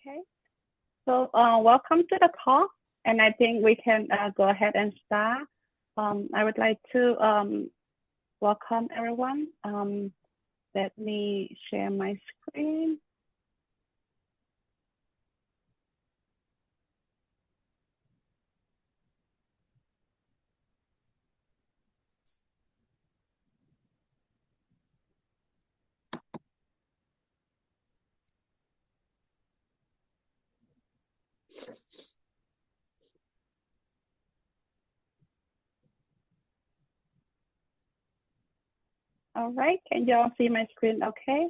Okay, so welcome to the call, and I think we can go ahead and start. I would like to welcome everyone. Let me share my screen. All right, can you all see my screen okay?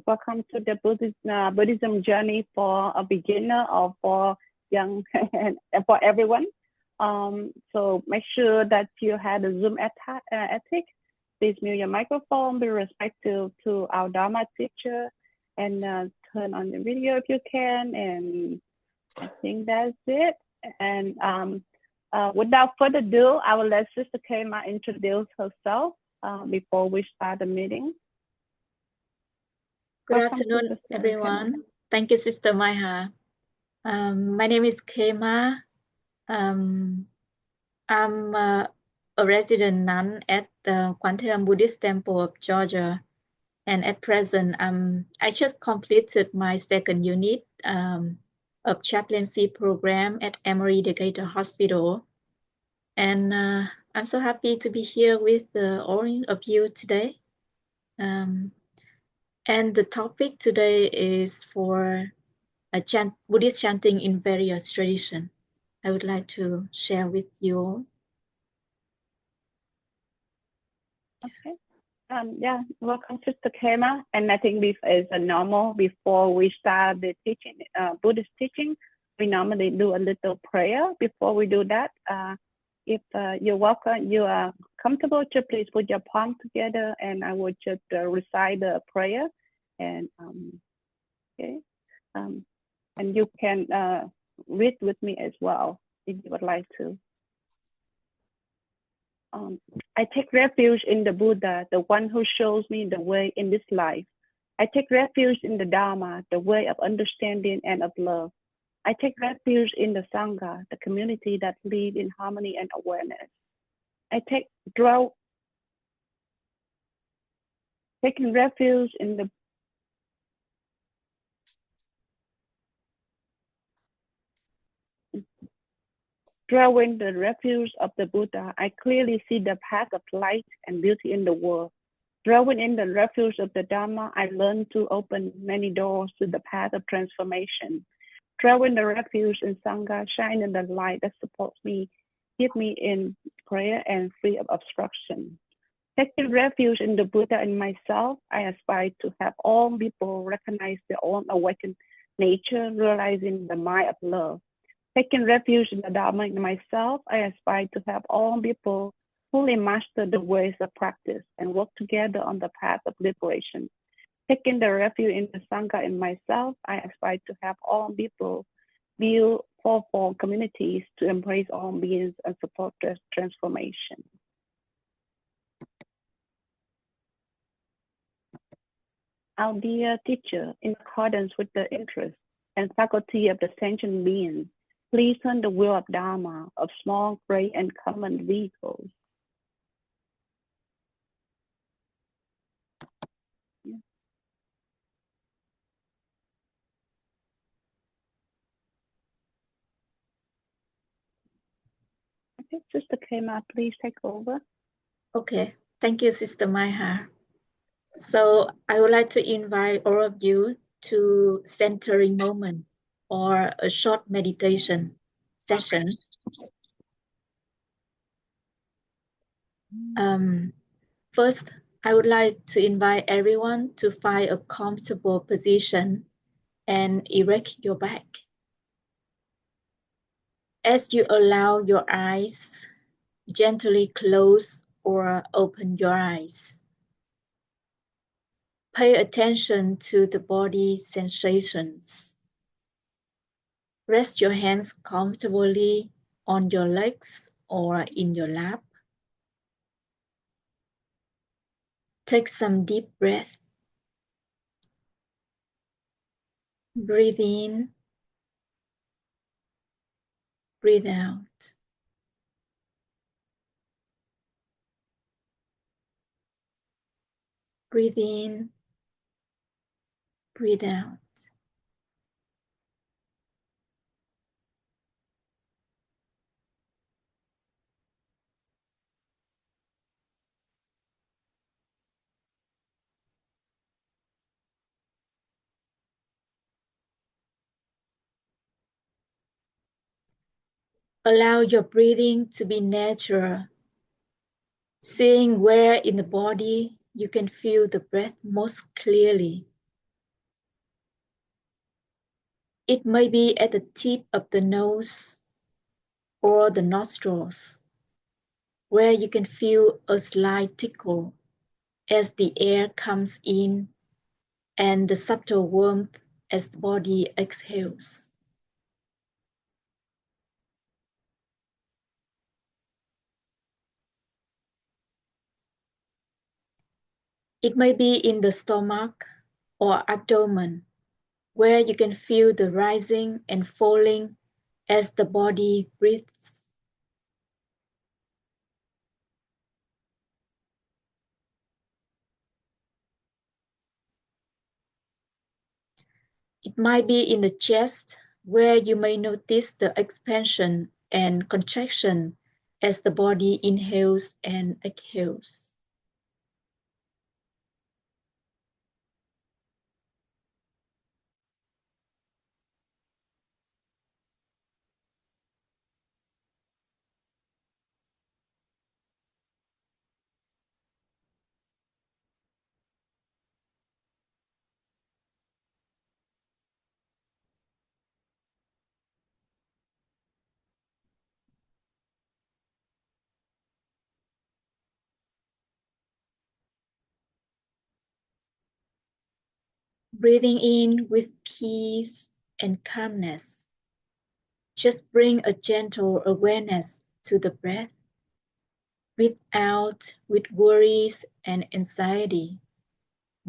Welcome to the Buddhism Journey for a beginner or for young and for everyone. So make sure that you have the Zoom ethic. Please mute your microphone, be respectful to our Dharma teacher, and turn on the video if you can. And I think that's it. And without further ado, I will let Sister Khema introduce herself before we start the meeting. Good afternoon, everyone. Thank you, Sister Maiha. My name is Khema. I'm a resident nun at the Quantum Buddhist Temple of Georgia. And at present, I just completed my second unit of chaplaincy program at Emory Decatur Hospital. And I'm so happy to be here with all of you today. And the topic today is for Buddhist chanting in various traditions. I would like to share with you all. Okay. Yeah, welcome Sister Khema. And I think this is a normal before we start the teaching, Buddhist teaching. We normally do a little prayer before we do that. If you're welcome, you are comfortable, just please put your palm together, and I will just recite the prayer. And okay, and you can read with me as well if you would like to. I take refuge in the Buddha, the one who shows me the way in this life. I take refuge in the Dharma, the way of understanding and of love. I take refuge in the Sangha, the community that lives in harmony and awareness. Taking refuge in the drawing the refuge of the Buddha, I clearly see the path of light and beauty in the world. Drawing in the refuge of the Dharma, I learn to open many doors to the path of transformation. Drawing the refuge in Sangha, shining the light that supports me, keep me in prayer and free of obstruction. Taking refuge in the Buddha and myself, I aspire to have all people recognize their own awakened nature, realizing the mind of love. Taking refuge in the Dharma in myself, I aspire to have all people fully master the ways of practice and work together on the path of liberation. Taking the refuge in the Sangha in myself, I aspire to have all people build fourfold communities to embrace all beings and support their transformation. Our dear teacher, in accordance with the interests and faculty of the sentient beings, please turn the wheel of Dharma of small, great, and common vehicles. Yeah. Okay, Sister Khema, please take over. Okay, thank you, Sister Maiha. So I would like to invite all of you to centering moment or a short meditation session. First, I would like to invite everyone to find a comfortable position and erect your back. As you allow your eyes, gently close or open your eyes. Pay attention to the body sensations. Rest your hands comfortably on your legs or in your lap. Take some deep breath. Breathe in, breathe out. Breathe in, breathe out. Allow your breathing to be natural, seeing where in the body you can feel the breath most clearly. It may be at the tip of the nose or the nostrils, where you can feel a slight tickle as the air comes in and the subtle warmth as the body exhales. It may be in the stomach or abdomen, where you can feel the rising and falling as the body breathes. It might be in the chest, where you may notice the expansion and contraction as the body inhales and exhales. Breathing in with peace and calmness. Just bring a gentle awareness to the breath. Breathe out with worries and anxiety.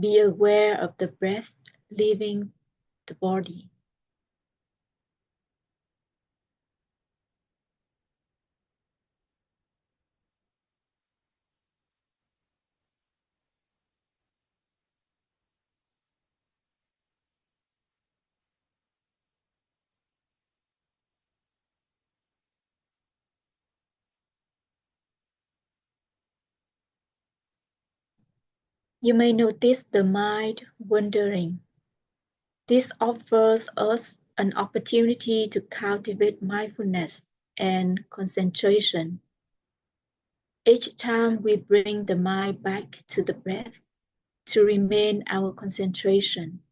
Be aware of the breath leaving the body. You may notice the mind wandering. This offers us an opportunity to cultivate mindfulness and concentration. Each time we bring the mind back to the breath to remain our concentration.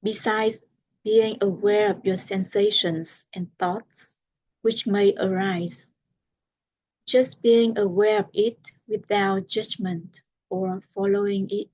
Besides being aware of your sensations and thoughts which may arise, just being aware of it without judgment or following it.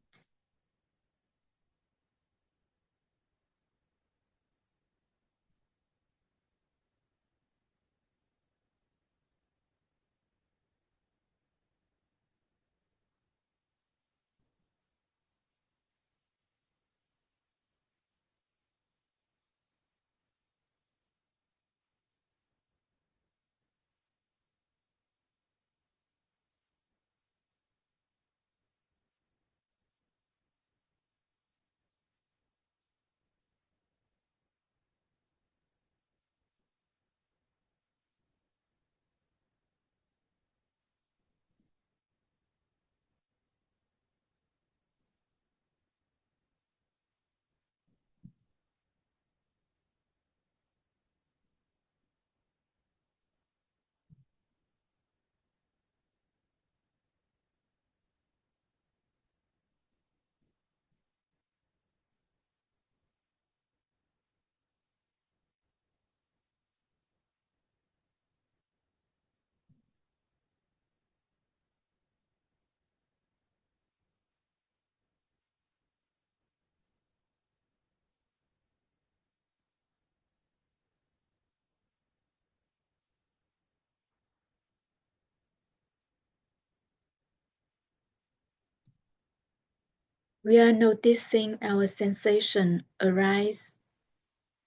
We are noticing our sensation arise,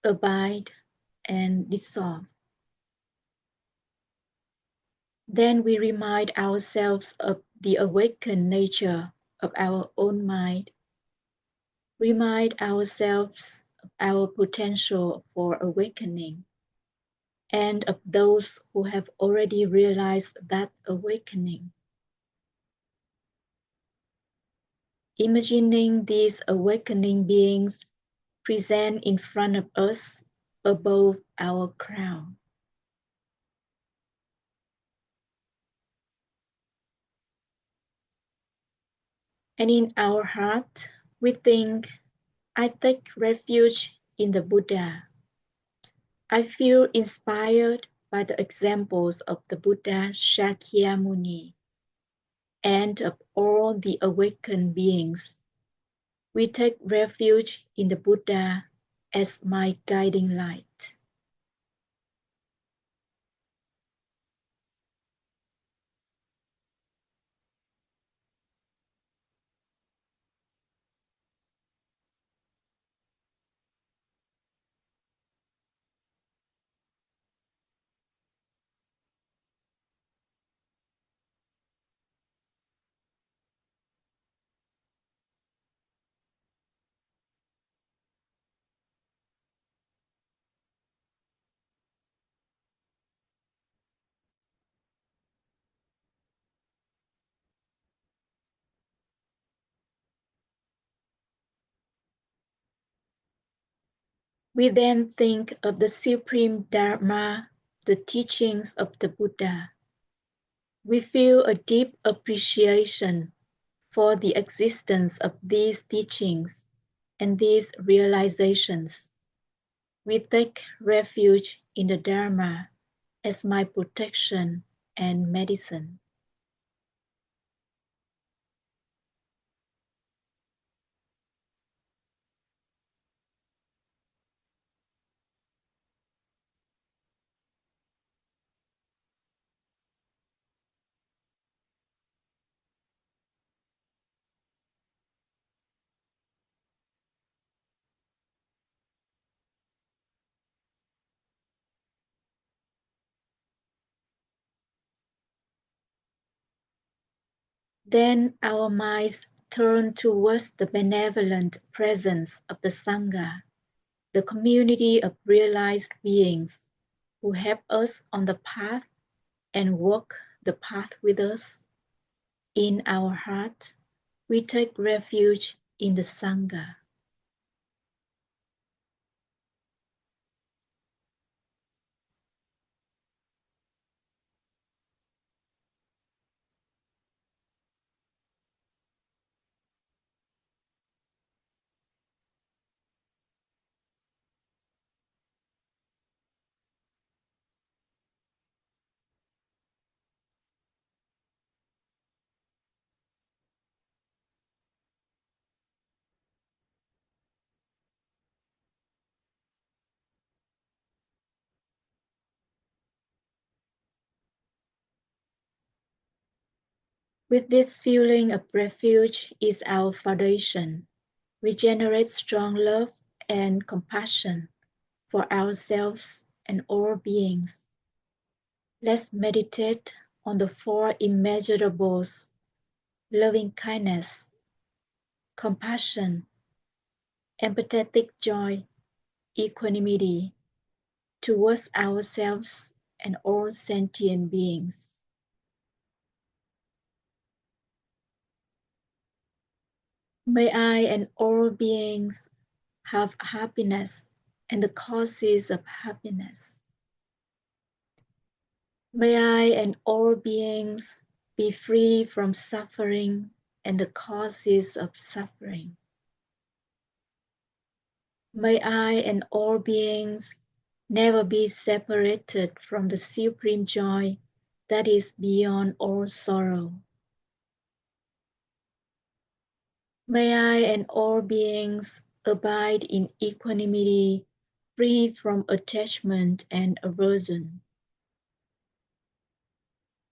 abide, and dissolve. Then we remind ourselves of the awakened nature of our own mind. Remind ourselves of our potential for awakening and of those who have already realized that awakening. Imagining these awakening beings present in front of us above our crown. And in our heart, we think, I take refuge in the Buddha. I feel inspired by the examples of the Buddha Shakyamuni and of all the awakened beings. We take refuge in the Buddha as my guiding light. We then think of the Supreme Dharma, the teachings of the Buddha. We feel a deep appreciation for the existence of these teachings and these realizations. We take refuge in the Dharma as my protection and medicine. Then our minds turn towards the benevolent presence of the Sangha, the community of realized beings who help us on the path and walk the path with us. In our heart, we take refuge in the Sangha. With this feeling of refuge is our foundation. We generate strong love and compassion for ourselves and all beings. Let's meditate on the four immeasurables: loving kindness, compassion, empathetic joy, equanimity towards ourselves and all sentient beings. May I and all beings have happiness and the causes of happiness. May I and all beings be free from suffering and the causes of suffering. May I and all beings never be separated from the supreme joy that is beyond all sorrow. May I and all beings abide in equanimity, free from attachment and aversion.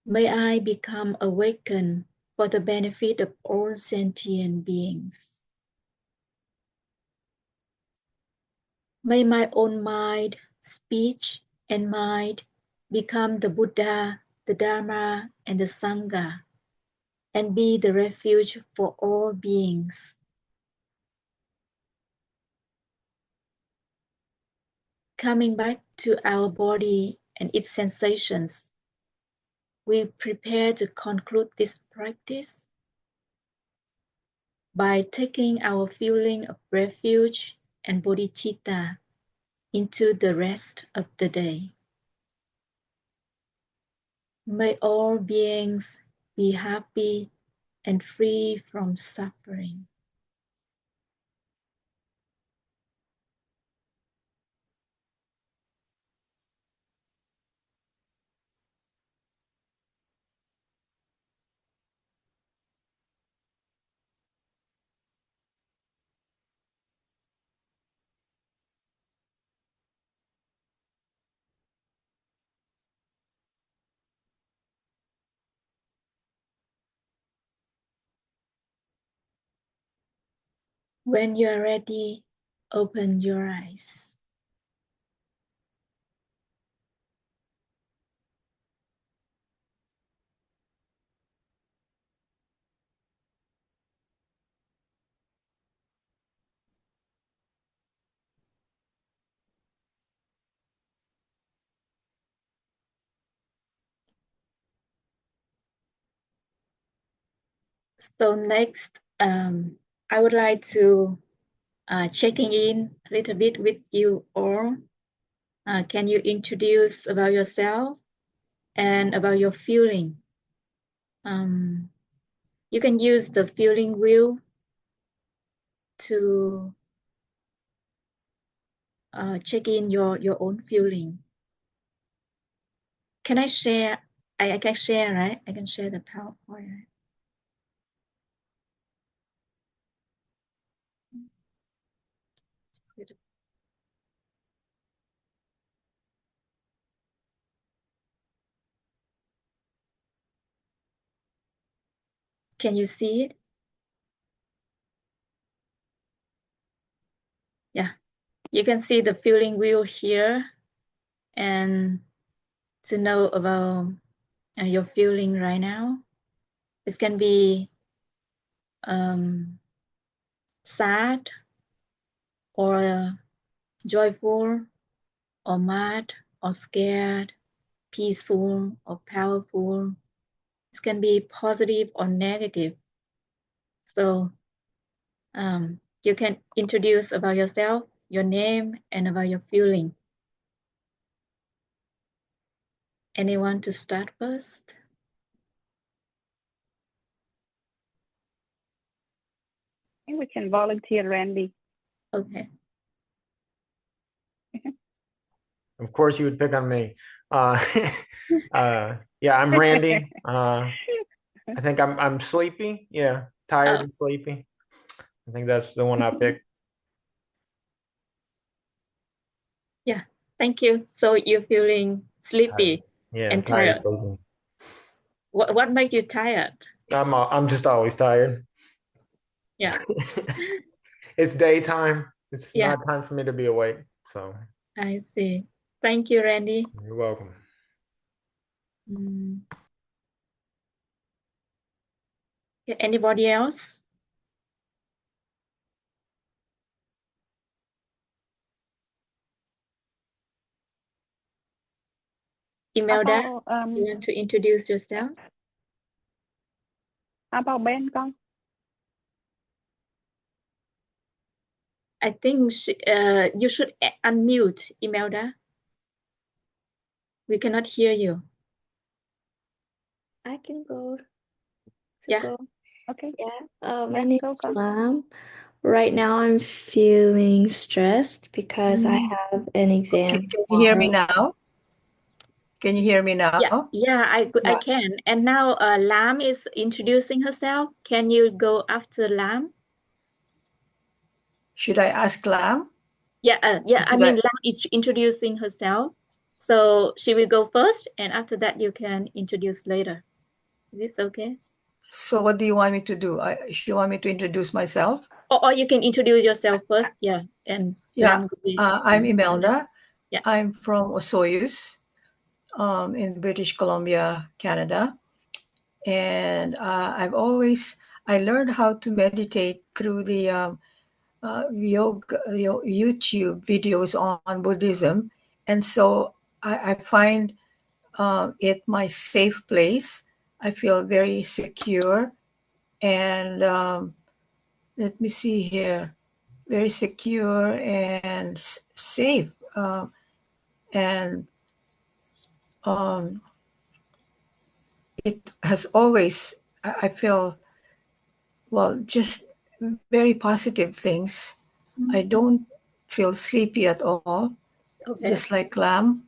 May I become awakened for the benefit of all sentient beings. May my own mind, speech, and mind become the Buddha, the Dharma, and the Sangha, and be the refuge for all beings. Coming back to our body and its sensations, we prepare to conclude this practice by taking our feeling of refuge and bodhicitta into the rest of the day. May all beings be happy and free from suffering. When you are ready, open your eyes. So next, I would like to checking in a little bit with you all. Can you introduce about yourself and about your feeling? You can use the feeling wheel to check in your own feeling. Can I share? I can share, right? I can share the PowerPoint. Can you see it? Yeah, you can see the feeling wheel here, and to know about your feeling right now. It can be sad or joyful or mad or scared, peaceful or powerful. It can be positive or negative. So you can introduce about yourself, your name, and about your feeling. Anyone to start first? I think we can volunteer, Randy. Okay. Of course, you would pick on me. Yeah, I'm Randy. I think I'm sleepy. Yeah, tired and sleepy. I think that's the one I picked. Yeah, thank you. So you're feeling sleepy Yeah, and tired tired. sleeping. What makes you tired? I'm just always tired. Yeah. It's daytime. It's Yeah. not time for me to be awake. So I see. Thank you, Randy. you're welcome. Anybody else? Imelda, you want to introduce yourself? How about Ben con? I think you should unmute, Imelda. We cannot hear you. I can go. Yeah. Go. Okay. Yeah. My name is Lam. Right now, I'm feeling stressed because I have an exam. Can you hear me now? Can you hear me now? Yeah, I can. And now Lam is introducing herself. Can you go after Lam? Should I ask Lam? Yeah, I mean, Lam is introducing herself. So she will go first, and after that, you can introduce later. Is this okay? So what do you want me to do? You want me to introduce myself? Or you can introduce yourself first, yeah, and Yeah, Lam could be- I'm Imelda. Yeah. I'm from Osoyoos, in British Columbia, Canada. And I learned how to meditate through the YouTube videos on Buddhism. And so I find it my safe place. I feel very secure. And let me see here, very secure and safe. And it has always, I feel, well, just very positive things. I don't feel sleepy at all, Okay. just like Lam.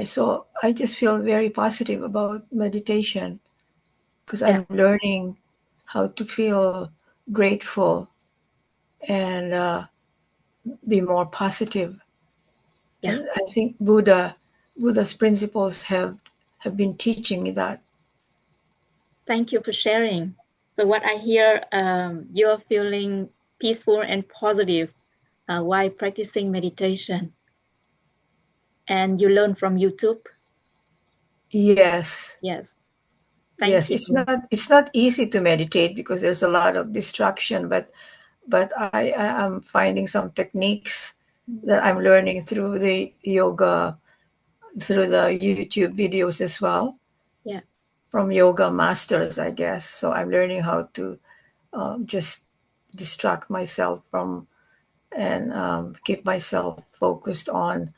So I just feel very positive about meditation because Yeah. I'm learning how to feel grateful and be more positive. Yeah. And I think Buddha's principles have been teaching me that. Thank you for sharing. So what I hear, you're feeling peaceful and positive while practicing meditation. And you learn from YouTube? Yes. Yes. Yes, Thank you. it's not easy to meditate because there's a lot of distraction, but I am finding some techniques that I'm learning through the yoga, through the YouTube videos as well. Yeah. From yoga masters, I guess. So I'm learning how to just distract myself from and keep myself focused on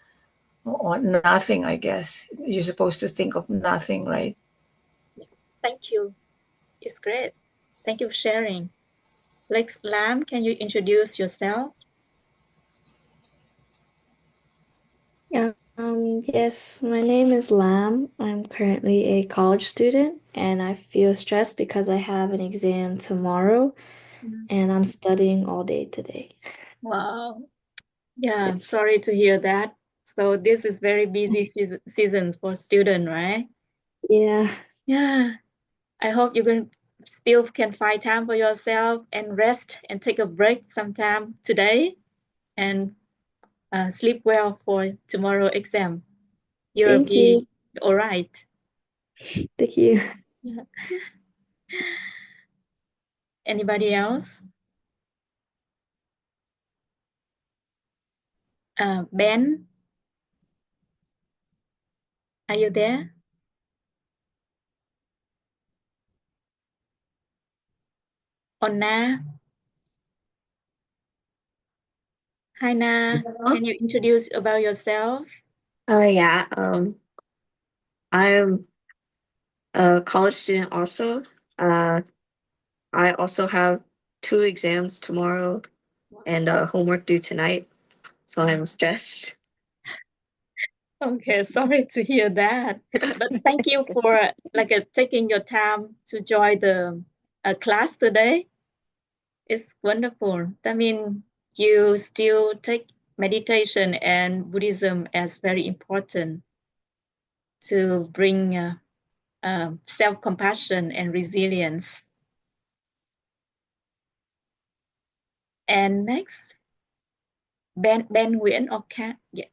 nothing. I guess you're supposed to think of nothing, right? Thank you. It's great. Thank you for sharing. Lex Lam, can you introduce yourself? Yeah. Yes, my name is Lam. I'm currently a college student and I feel stressed because I have an exam tomorrow and I'm studying all day today. Wow. Yeah, Yes. sorry to hear that. So this is very busy seasons for students, right? Yeah. Yeah. I hope you can still can find time for yourself and rest and take a break sometime today and sleep well for tomorrow exam. You'll Thank be you. all right. Thank you. Yeah. Anybody else? Ben, are you there? Onna? Hi, Na. Can you introduce about yourself? Yeah, I'm a college student also. I also have 2 exams tomorrow and homework due tonight, so I'm stressed. Okay, sorry to hear that. But thank you for taking your time to join the class today. It's wonderful. That means you still take meditation and Buddhism as very important to bring self-compassion and resilience. And next, Ben Nguyen or Kang? Yeah.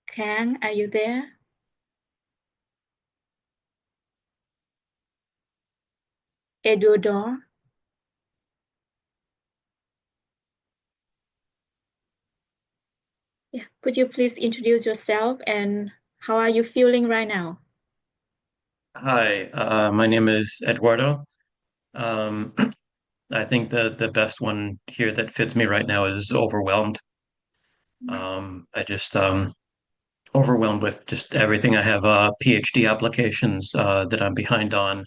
Kang, are you there? Eduardo? Yeah. Could you please introduce yourself and how are you feeling right now? Hi, my name is Eduardo. Um, I think the best one here that fits me right now is overwhelmed. I just overwhelmed with just everything. I have PhD applications that I'm behind on,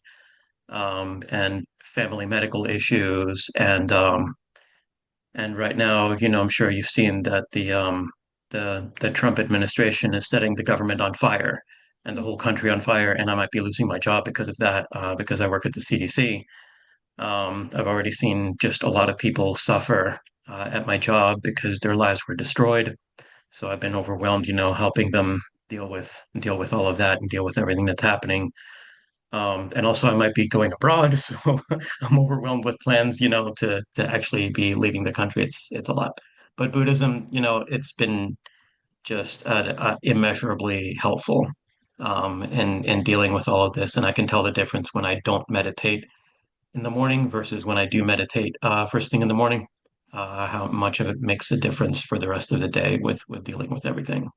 and family medical issues, and right now, I'm sure you've seen that the Trump administration is setting the government on fire and the whole country on fire, and I might be losing my job because of that, because I work at the CDC. I've already seen just a lot of people suffer at my job because their lives were destroyed. So I've been overwhelmed, helping them deal with all of that and deal with everything that's happening. And also I might be going abroad, so I'm overwhelmed with plans, to actually be leaving the country. It's a lot. But Buddhism, it's been just immeasurably helpful in dealing with all of this. And I can tell the difference when I don't meditate in the morning versus when I do meditate first thing in the morning, how much of it makes a difference for the rest of the day with dealing with everything.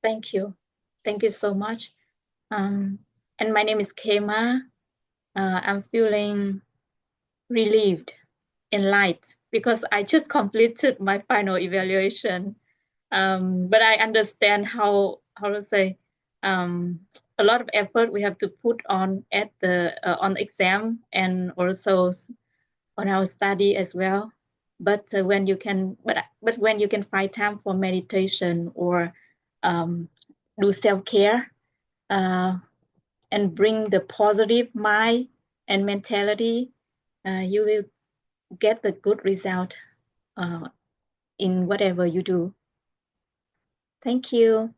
Thank you. Thank you so much. And my name is Khema. I'm feeling relieved, enlightened, because I just completed my final evaluation. But I understand how to say, a lot of effort we have to put on at the on exam and also on our study as well. But when you can, but when you can find time for meditation or do self-care and bring the positive mind and mentality, you will get the good result in whatever you do. Thank you.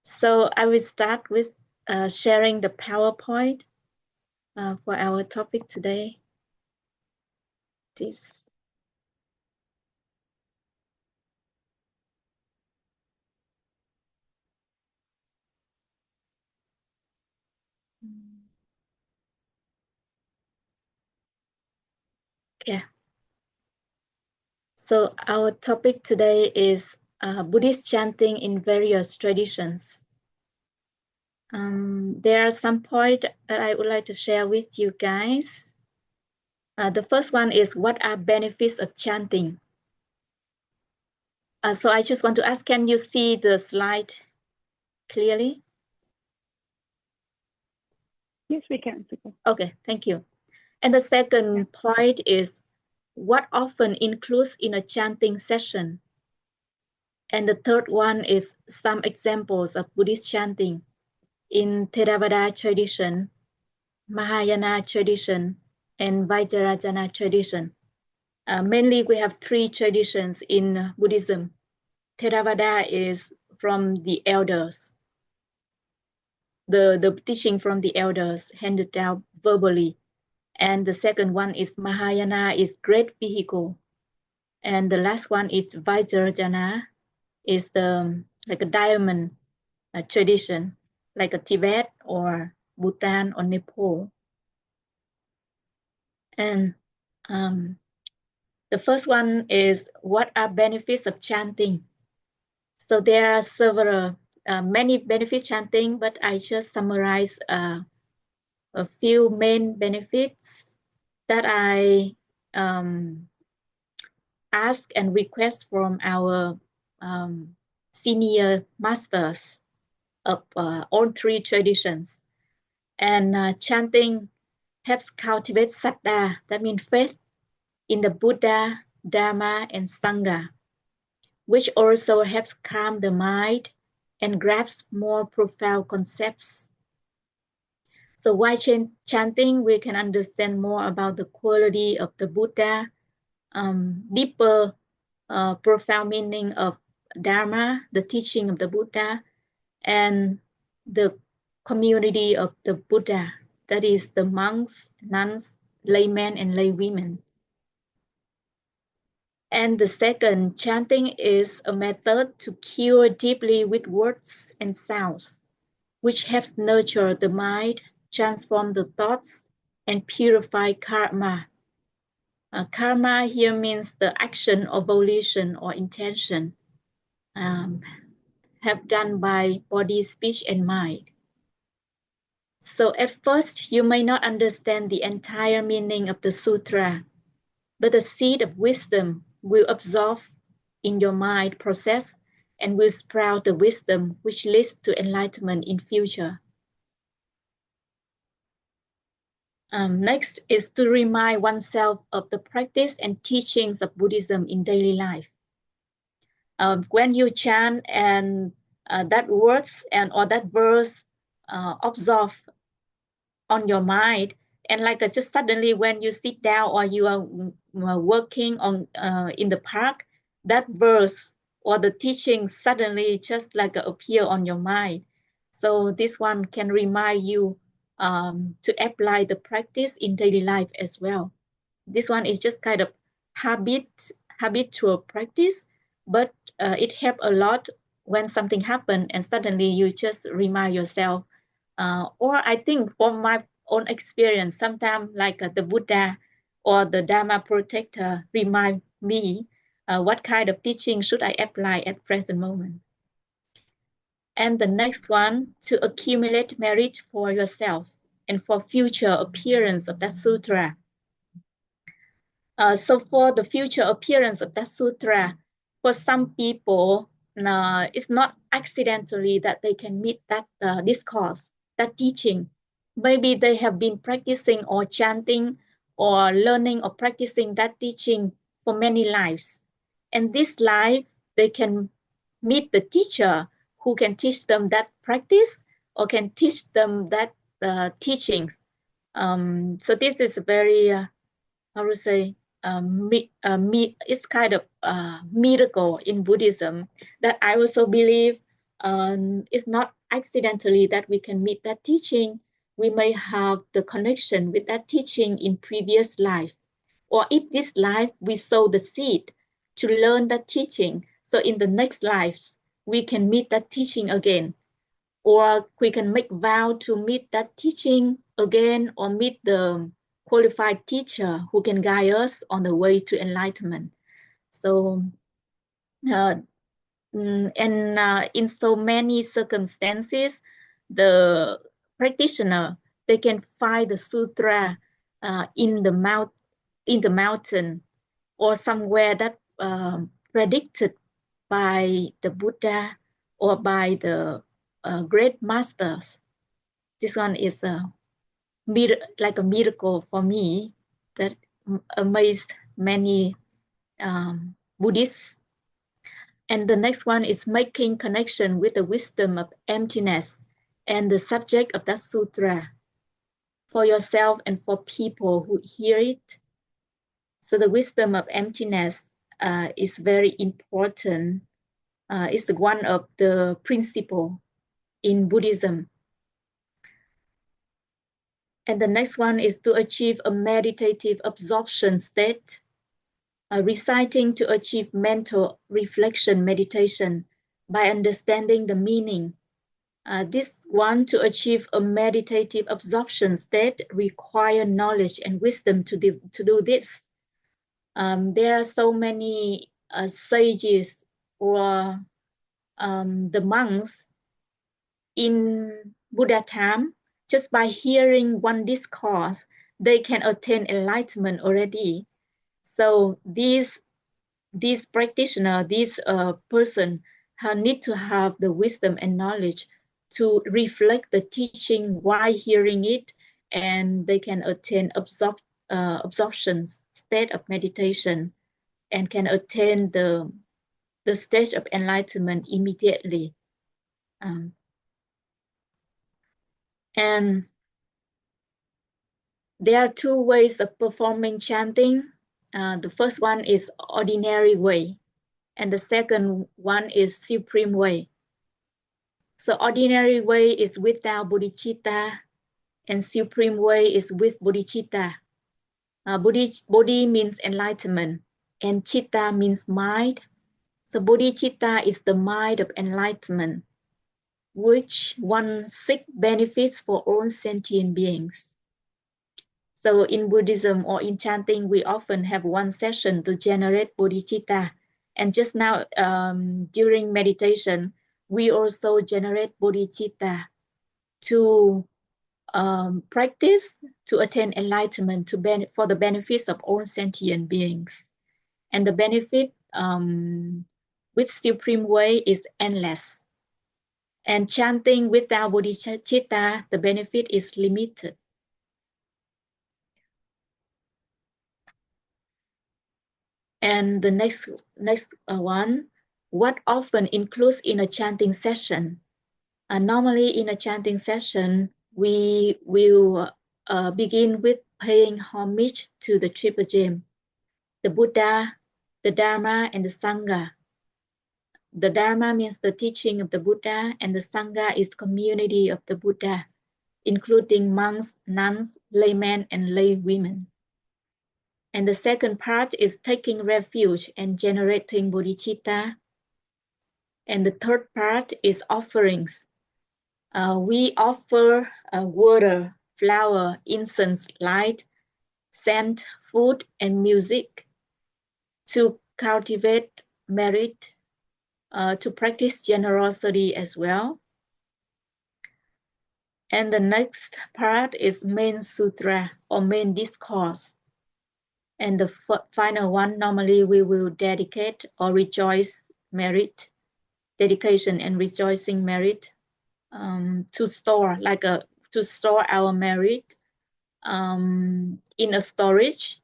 So I will start with sharing the PowerPoint for our topic today. This. Okay. So our topic today is Buddhist chanting in various traditions. There are some points that I would like to share with you guys. The first one is, what are benefits of chanting? So I just want to ask, can you see the slide clearly? Yes, we can. Okay, thank you. And the second point is, what often includes in a chanting session? And the third one is some examples of Buddhist chanting in Theravada tradition, Mahayana tradition, and Vajrayana tradition. Mainly we have three traditions in Buddhism. Theravada is from the elders. The teaching from the elders handed down verbally. And the second one is Mahayana, is great vehicle. And the last one is Vajrayana, is like a diamond tradition, like a Tibet or Bhutan or Nepal. And the first one is, what are benefits of chanting? So there are several, many benefits chanting, but I just summarize a few main benefits that I ask and request from our senior masters of all three traditions. And chanting helps cultivate saddha, that means faith, in the Buddha, Dharma, and Sangha, which also helps calm the mind and grasp more profound concepts. So while chanting, we can understand more about the quality of the Buddha, deeper, profound meaning of Dharma, the teaching of the Buddha, and the community of the Buddha, that is the monks, nuns, laymen, and laywomen. And the second, chanting is a method to cure deeply with words and sounds, which helps nurture the mind, transform the thoughts, and purify karma. Karma here means the action or volition or intention have done by body, speech, and mind. So at first, you may not understand the entire meaning of the sutra, but the seed of wisdom will absorb in your mind process and will sprout the wisdom which leads to enlightenment in future. Next is to remind oneself of the practice and teachings of Buddhism in daily life. When you chant and that words and or that verse absorb on your mind, and like just suddenly when you sit down or you are working on in the park, that verse or the teaching suddenly just like appear on your mind. So this one can remind you to apply the practice in daily life as well. This one is just kind of habitual practice, but it helps a lot when something happens and suddenly you just remind yourself. Or I think from my own experience, sometimes like the Buddha or the Dharma protector remind me what kind of teaching should I apply at present moment. And the next one, to accumulate merit for yourself and for future appearance of that sutra. So for the future appearance of that sutra, for some people, it's not accidentally that they can meet that discourse, that teaching. Maybe they have been practicing or chanting or learning or practicing that teaching for many lives. And this life, they can meet the teacher who can teach them that practice or can teach them that teachings. So this is very, how to say, it's kind of miracle in Buddhism that I also believe it's not accidentally that we can meet that teaching. We may have the connection with that teaching in previous life. Or if this life we sow the seed to learn that teaching, so in the next life we can meet that teaching again. Or we can make vow to meet that teaching again, or meet the qualified teacher who can guide us on the way to enlightenment. So, in so many circumstances, the practitioner, they can find the sutra in the mountain or somewhere that predicted by the Buddha or by the great masters. This one is like a miracle for me that amazed many Buddhists. And the next one is making connection with the wisdom of emptiness and the subject of that sutra for yourself and for people who hear it. So the wisdom of emptiness is very important. It's one of the principles in Buddhism. And the next one is to achieve a meditative absorption state, reciting to achieve mental reflection meditation by understanding the meaning. This one, to achieve a meditative absorption state, require knowledge and wisdom to do this. There are so many sages or the monks in Buddha time, just by hearing one discourse, they can attain enlightenment already. So these practitioner, this person need to have the wisdom and knowledge to reflect the teaching while hearing it, and they can attain absorption state of meditation and can attain the stage of enlightenment immediately. And there are two ways of performing chanting. The first one is ordinary way, and the second one is supreme way. So ordinary way is without bodhicitta, and supreme way is with bodhicitta. Bodhi means enlightenment, and citta means mind. So bodhicitta is the mind of enlightenment, which one seeks benefits for all sentient beings. So in Buddhism or in chanting, we often have one session to generate bodhicitta. And just now, during meditation, we also generate bodhicitta to practice to attain enlightenment for the benefits of all sentient beings. And the benefit with supreme way is endless. And chanting without bodhicitta, the benefit is limited. And the next one, what often includes in a chanting session? Normally in a chanting session, we will begin with paying homage to the Triple Gem, the Buddha, the Dharma, and the Sangha. The Dharma means the teaching of the Buddha, and the Sangha is community of the Buddha. including monks, nuns, laymen, and laywomen. And the second part is taking refuge and generating bodhicitta. And the third part is offerings. We offer water, flower, incense, light, scent, food, and music to cultivate merit, to practice generosity as well. And the next part is main sutra or main discourse. And the final one, normally we will dedicate or rejoice merit, dedication and rejoicing merit, to store our merit in a storage,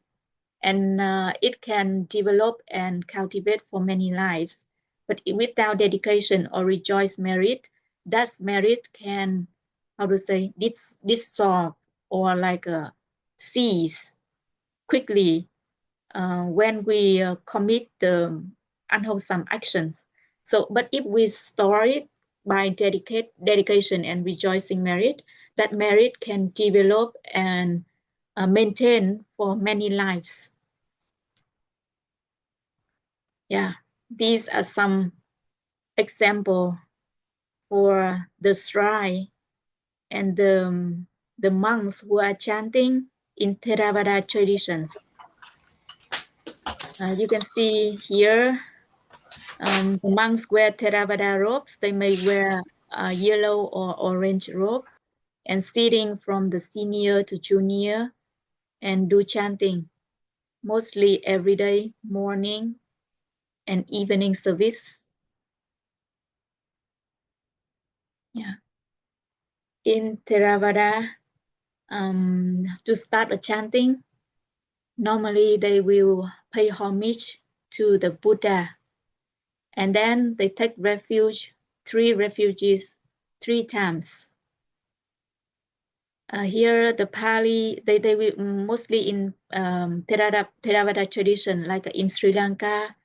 and it can develop and cultivate for many lives. But without dedication or rejoice merit, that merit can, how to say, dissolve or like cease quickly when we commit the unwholesome actions. So, but if we store it by dedication and rejoicing merit, that merit can develop and maintain for many lives. Yeah, these are some examples for the shrine and the monks who are chanting in Theravada traditions. You can see here, the monks wear Theravada robes. They may wear a yellow or orange robe, and sitting from the senior to junior and do chanting, mostly every day, morning and evening service. Yeah. In Theravada, to start a chanting, normally they will pay homage to the Buddha, and then they take refuge, 3 refuges, 3 times. Here, the Pali, they will mostly in Theravada tradition, like in Sri Lanka,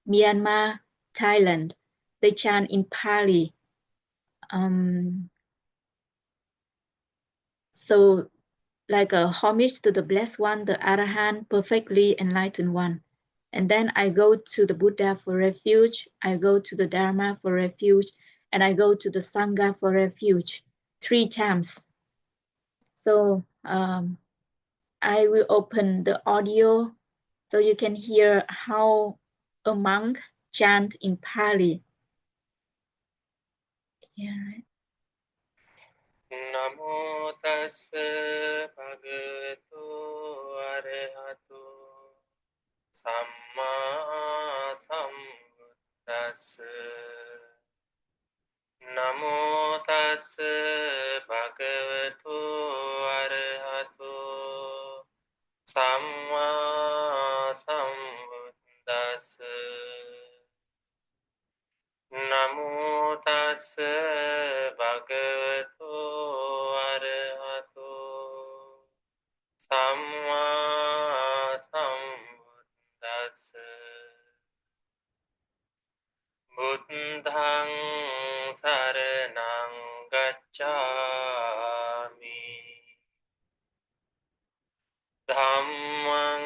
Myanmar, Thailand, they chant in Pali. So, like a homage to the blessed one, the Arahant, perfectly enlightened one. And then I go to the Buddha for refuge, I go to the Dharma for refuge, and I go to the Sangha for refuge 3 times. So I will open the audio so you can hear how a monk chant in Pali. Yeah, right. Namo tassa bhagavato arahato samma sambuddhassa. Namo tassa bhagavato arahato samma sambuddhassa. Namo tassa bhagavato arahato samma sambuddhassa. Buddhaṃ saraṇaṃ gacchāmi. Dhammaṃ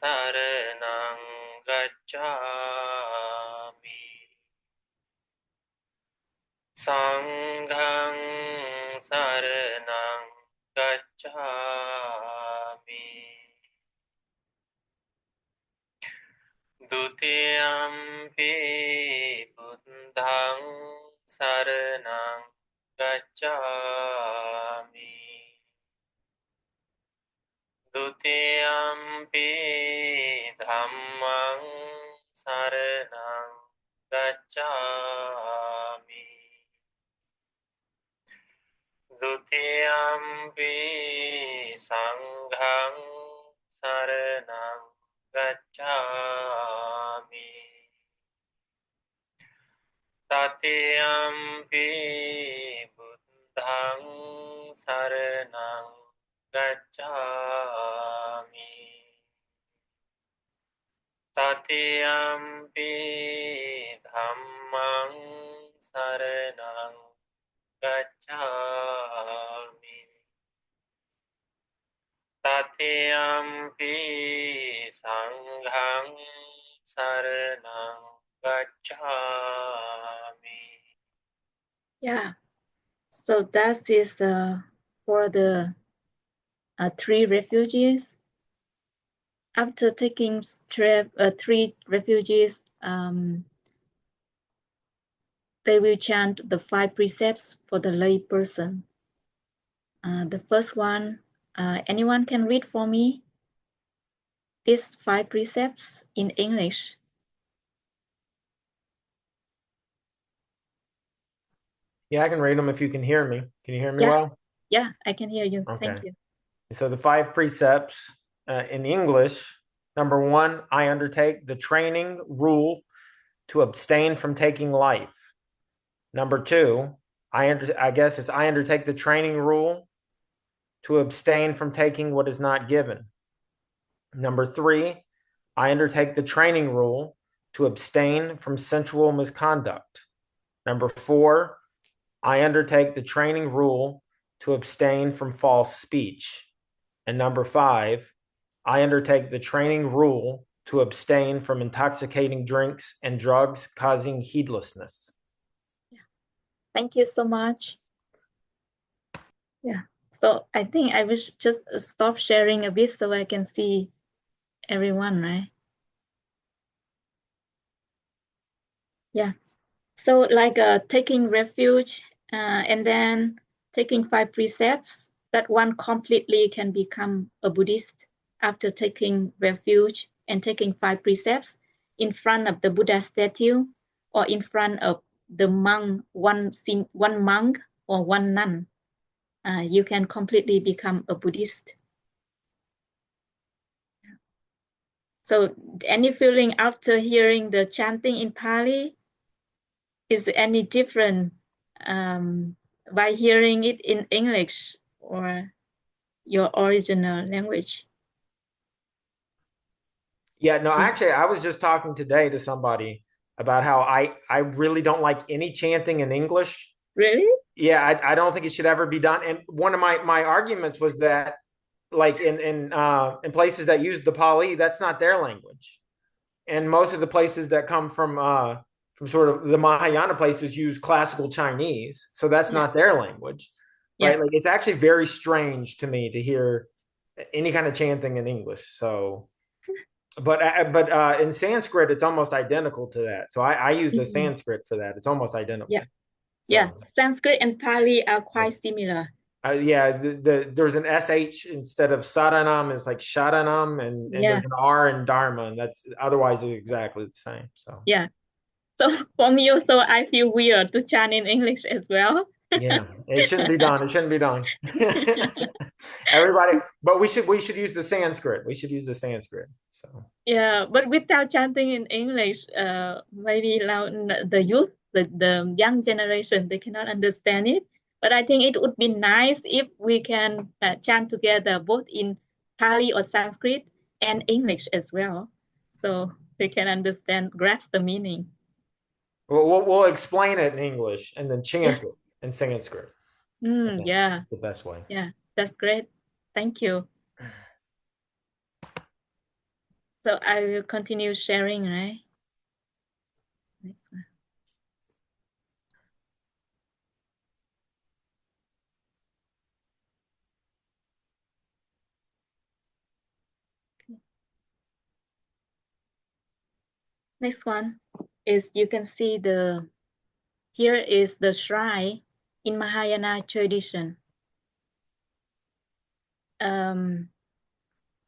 saraṇaṃ gacchāmi. Sanghaṃ saraṇaṃ gacchāmi. Dutiyampi buddhaṃ saraṇaṃ gacchāmi. Dutiyampi dhammaṃ saraṇaṃ gacchāmi. Dutiyampi sanghaṃ saraṇaṃ gacchāmi. Tatiyampi buddhaṃ saraṇaṃ gacchāmi. Tatiyampi dhammaṃ saraṇaṃ gacchāmi. Tatiyampi sanghang saranang gacchami. Yeah. So that is for the 3 refugees. After taking 3 refugees, they will chant the 5 precepts for the lay person. The first one, anyone can read for me these 5 precepts in English. Yeah, I can read them if you can hear me. Can you hear me Yeah. well? Yeah, I can hear you. Okay. Thank you. So the 5 precepts in English, number 1, I undertake the training rule to abstain from taking life. Number 2, I undertake the training rule to abstain from taking what is not given. Number 3, I undertake the training rule to abstain from sensual misconduct. Number 4, I undertake the training rule to abstain from false speech. And number 5, I undertake the training rule to abstain from intoxicating drinks and drugs causing heedlessness. Thank you so much. Yeah. So I think I will just stop sharing a bit so I can see everyone, right? Yeah. So like taking refuge and then taking 5 precepts, that one completely can become a Buddhist after taking refuge and taking 5 precepts in front of the Buddha statue or in front of the monk, one monk or one nun. You can completely become a Buddhist. So any feeling after hearing the chanting in Pali? Is any different by hearing it in English or your original language? Yeah, no, actually, I was just talking today to somebody about how I really don't like any chanting in English. Really? Yeah, I don't think it should ever be done. And one of my arguments was that, like in places that use the Pali, that's not their language, and most of the places that come from sort of the Mahayana places use classical Chinese, so that's not their language, right? Like it's actually very strange to me to hear any kind of chanting in English. So, but in Sanskrit, it's almost identical to that. So I use the Sanskrit for that. It's almost identical. Yeah. So, yeah, Sanskrit and Pali are quite similar. Yeah, there's an SH instead of saranam, it's like sharanam, and there's an R in dharma, and that's otherwise it's exactly the same. So yeah, so for me also, I feel weird to chant in English as well. Yeah, it shouldn't be done. It shouldn't be done. Everybody, but we should use the Sanskrit. We should use the Sanskrit. So yeah, but without chanting in English, maybe the youth, the young generation, they cannot understand it. But I think it would be nice if we can chant together both in Pali or Sanskrit and English as well, so they can understand, grasp the meaning. We'll explain it in English and then chant it in Sanskrit. Yeah, the best way. Yeah, that's great. Thank you. So I will continue sharing, right? Next one. Next one is, you can see here is the shrine in Mahayana tradition.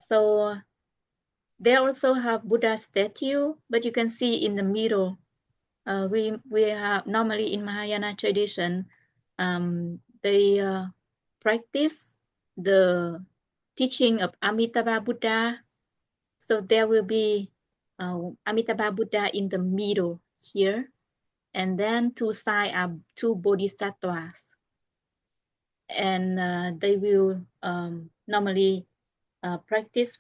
So they also have Buddha statue, but you can see in the middle, we have normally in Mahayana tradition, they practice the teaching of Amitabha Buddha. So there will be Amitabha Buddha in the middle here, and then 2 sides are 2 bodhisattvas, and they will normally practice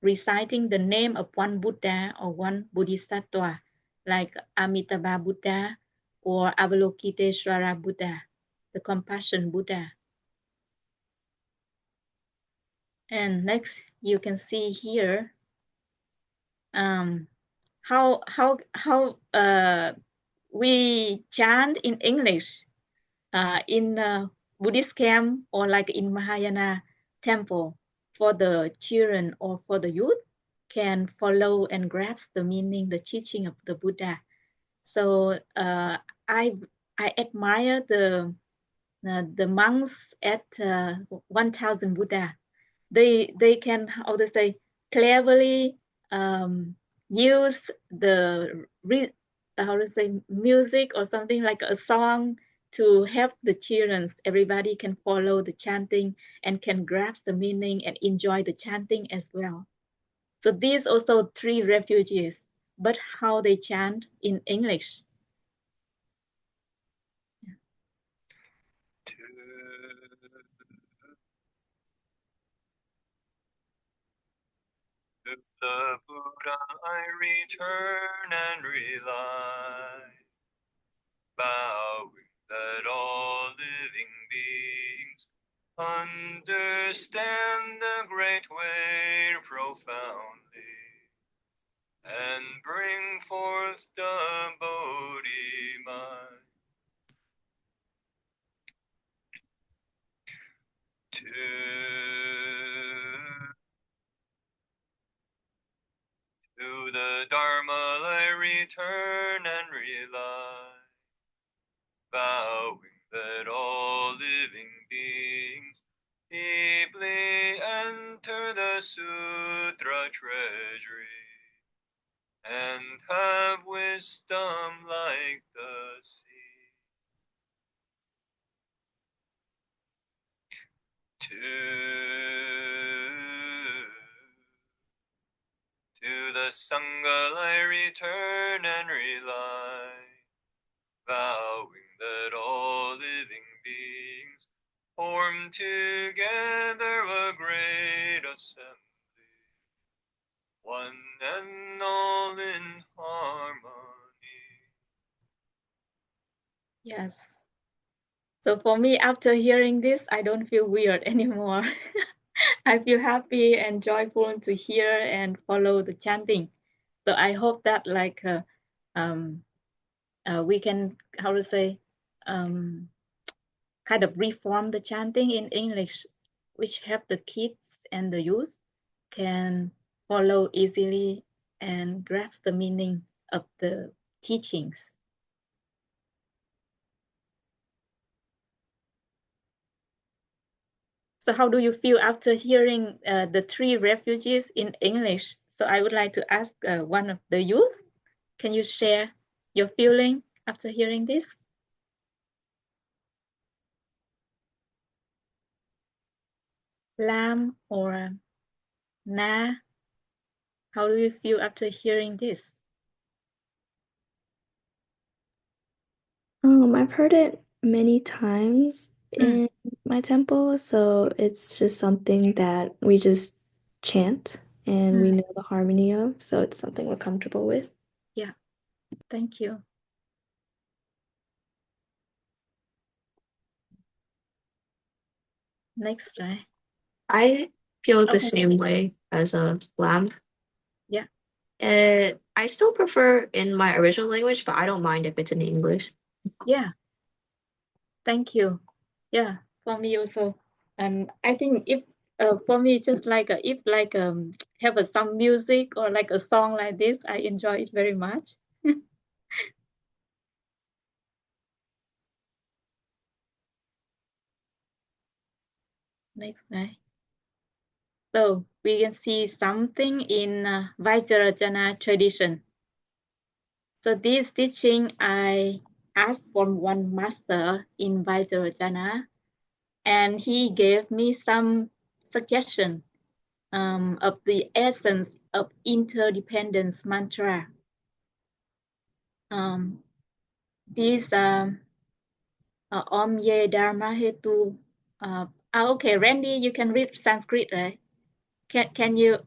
reciting the name of one Buddha or one bodhisattva, like Amitabha Buddha or Avalokiteshvara Buddha, the compassion Buddha. And next, you can see here how we chant in English in Buddhist camp or like in Mahayana temple for the children or for the youth can follow and grasp the meaning, the teaching of the Buddha. So I admire the monks at 1000 Buddha. They can, how to say, cleverly use the how to say, music or something like a song to help the children. Everybody can follow the chanting and can grasp the meaning and enjoy the chanting as well. So these also 3 refugees, but how they chant in English. To the Buddha I return and rely, bowing that all living beings understand the great way profoundly and bring forth the Bodhi mind. To the Dharma I return and rely, vowing that all living beings deeply enter the Sutra treasury and have wisdom like the sea. To the Sangha I return and rely, vowing that all living beings form together a great assembly, one and all in harmony. Yes. So for me, after hearing this, I don't feel weird anymore. I feel happy and joyful to hear and follow the chanting. So I hope that like we can, how to say, kind of reform the chanting in English, which help the kids and the youth can follow easily and grasp the meaning of the teachings. So how do you feel after hearing the 3 refugees in English? So I would like to ask one of the youth, can you share your feeling after hearing this? Lam or Na, how do you feel after hearing this? I've heard it many times in my temple, so it's just something that we just chant and we know the harmony of, so it's something we're comfortable with. Yeah, thank you. Next, right? I feel the Okay. same way as a Lamb. Yeah. I still prefer in my original language, but I don't mind if it's in English. Yeah. Thank you. Yeah, for me also. And I think if for me, just like if like have some music or like a song like this, I enjoy it very much. Next slide. So we can see something in Vajrayana tradition. So this teaching I asked from one master in Vajrayana, and he gave me some suggestion of the essence of interdependence mantra. This Om Ye Dharma Hetu. Okay, Randy, you can read Sanskrit, right? Can you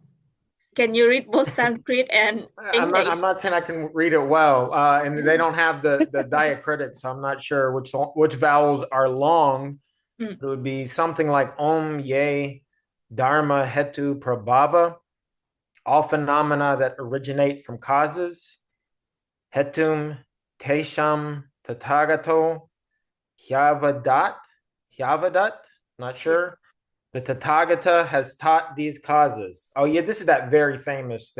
read both Sanskrit and English? I'm not saying I can read it well, and they don't have the diacritics. I'm not sure which vowels are long. It would be something like Om Ye Dharma hetu prabhava, all phenomena that originate from causes. Hetum tesham tathagato hyavadat, not sure. The Tathagata has taught these causes. Oh yeah, this is that very famous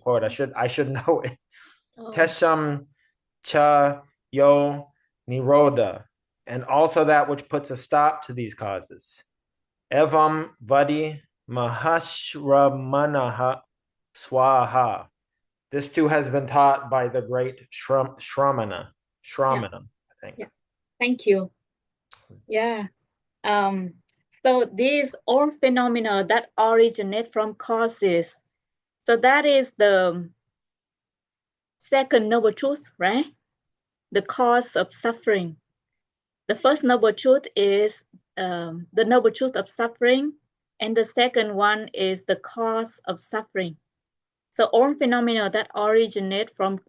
quote. I should know it. Oh. Tesham cha yo nirodha, and also that which puts a stop to these causes. Evam vadi mahashramanaha swaha. This too has been taught by the great Shramana, I think. Yeah. Thank you. Yeah. So these all phenomena that originate from causes. So that is the second noble truth, right? The cause of suffering. The first noble truth is the noble truth of suffering, and the second one is the cause of suffering. So all phenomena that originate from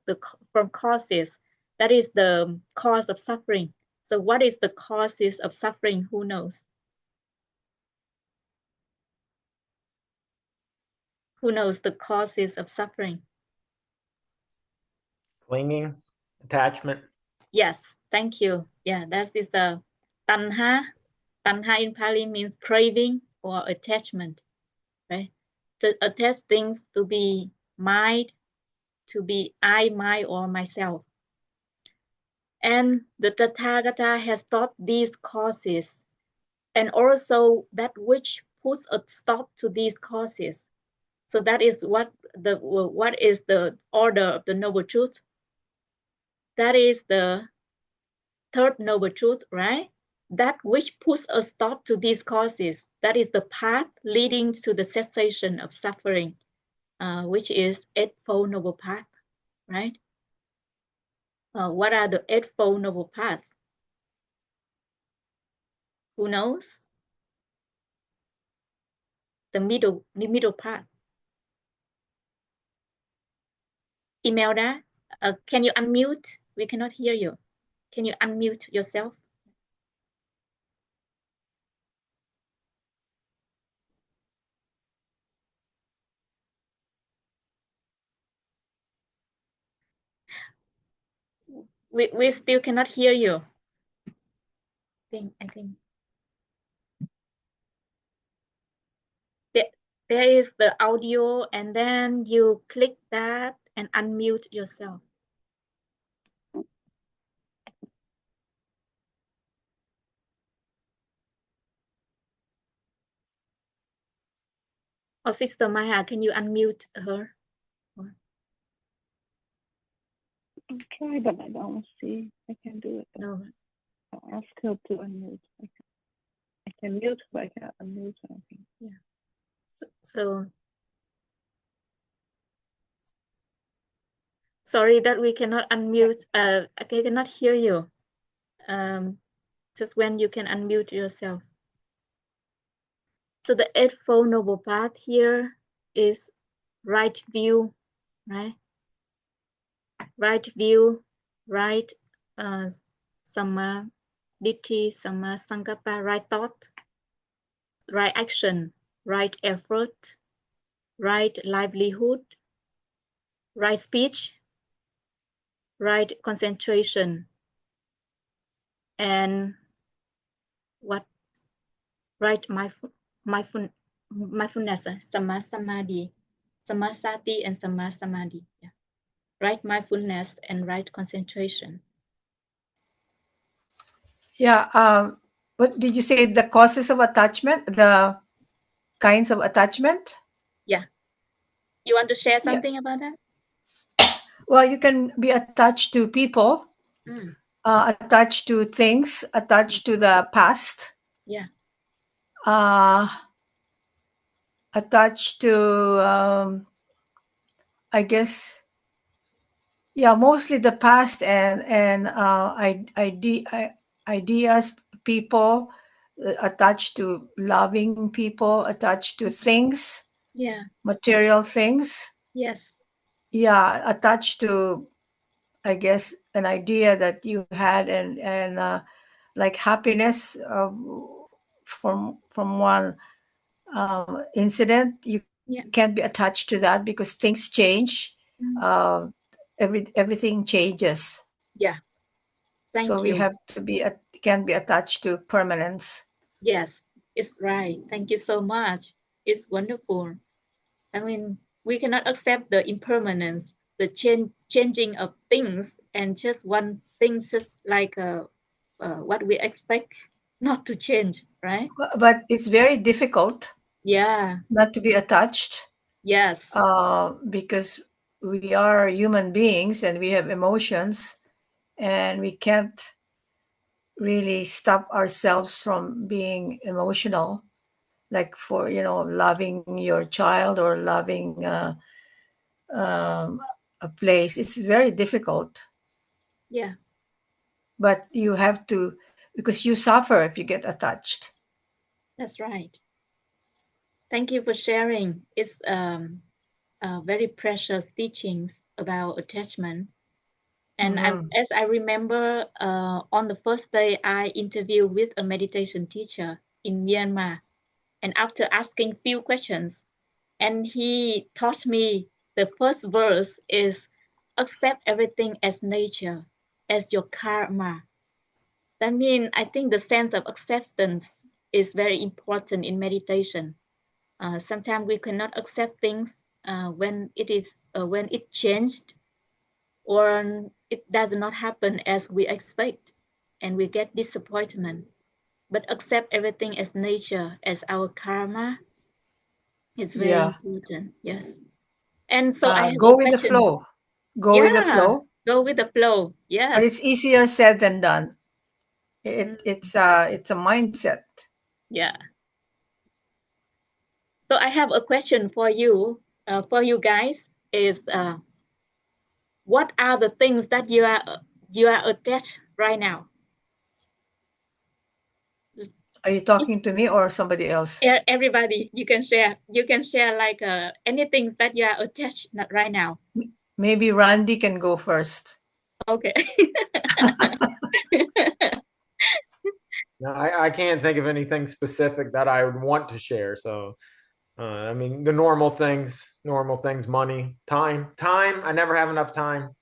causes, that is the cause of suffering. So what is the causes of suffering? Who knows? Who knows the causes of suffering? Clinging, attachment. Yes, thank you. Yeah, that is a tanha. Tanha in Pali means craving or attachment, right? To attach things to be mine, to be I, my, or myself. And the Tathagata has taught these causes, and also that which puts a stop to these causes. So that is what is the order of the noble truth. That is the third noble truth, right? That which puts a stop to these causes. That is the path leading to the cessation of suffering, which is Eightfold Noble Path, right? What are the Eightfold Noble Paths? Who knows? The middle path. Imelda, can you unmute? We cannot hear you. Can you unmute yourself? We still cannot hear you. I think. There is the audio, and then you click that and unmute yourself. Or Sister Maya, can you unmute her? I'll try, but I don't see. I can do it. No. I'll ask her to unmute. I can mute, but I can't unmute her. Yeah. So sorry that we cannot unmute. I cannot hear you. Just when you can unmute yourself. So the Eightfold Noble Path here is right view, right? Right view, right Samma Ditti, Samma Sankappa, right thought, right action, right effort, right livelihood, right speech, right concentration, and what? Right mindfulness, Samma Samadhi, Samma Sati, and Samma Samadhi. Yeah. Right mindfulness and right concentration. Yeah. What did you say? The causes of attachment, the kinds of attachment? Yeah. You want to share something about that? Well, you can be attached to people, attached to things, attached to the past. Yeah. Attached to, I guess, yeah, mostly the past and ideas, people, attached to loving people, attached to things, Yeah. material things. Yes. Yeah, attached to, I guess, an idea that you had and like happiness from one incident, you Yeah. can't be attached to that because things change. Everything changes. Yeah. Thank So we you. have to can't be attached to permanence. Yes, it's right. Thank you so much. It's wonderful. I mean, we cannot accept the impermanence, the changing of things, and just one thing, just like what we expect not to change, right? But it's very difficult Yeah. not to be attached Yes. because we are human beings and we have emotions, and we can't really stop ourselves from being emotional, like for loving your child or loving a place. It's very difficult, Yeah. but you have to, because you suffer if you get attached. That's right. Thank you for sharing. It's very precious teachings about attachment. And as I remember, on the first day, I interviewed with a meditation teacher in Myanmar. And after asking few questions, and he taught me the first verse is accept everything as nature, as your karma. That means I think the sense of acceptance is very important in meditation. Sometimes we cannot accept things when it changed or it does not happen as we expect, and we get disappointment. But accept everything as nature, as our karma. It's very Yeah. important. Yes. And so I have Go a with the question. flow. Go with the Yeah, flow. go with the flow. But Yes. it's easier said than done. It's a mindset. Yeah. So I have a question for you guys. Is what are the things that you are attached right now? Are you talking to me or somebody else? Everybody, you can share. You can share like anything that you are attached right now. Maybe Randy can go first. Okay. No, I can't think of anything specific that I would want to share. So, I mean, the normal things, money, time. I never have enough time.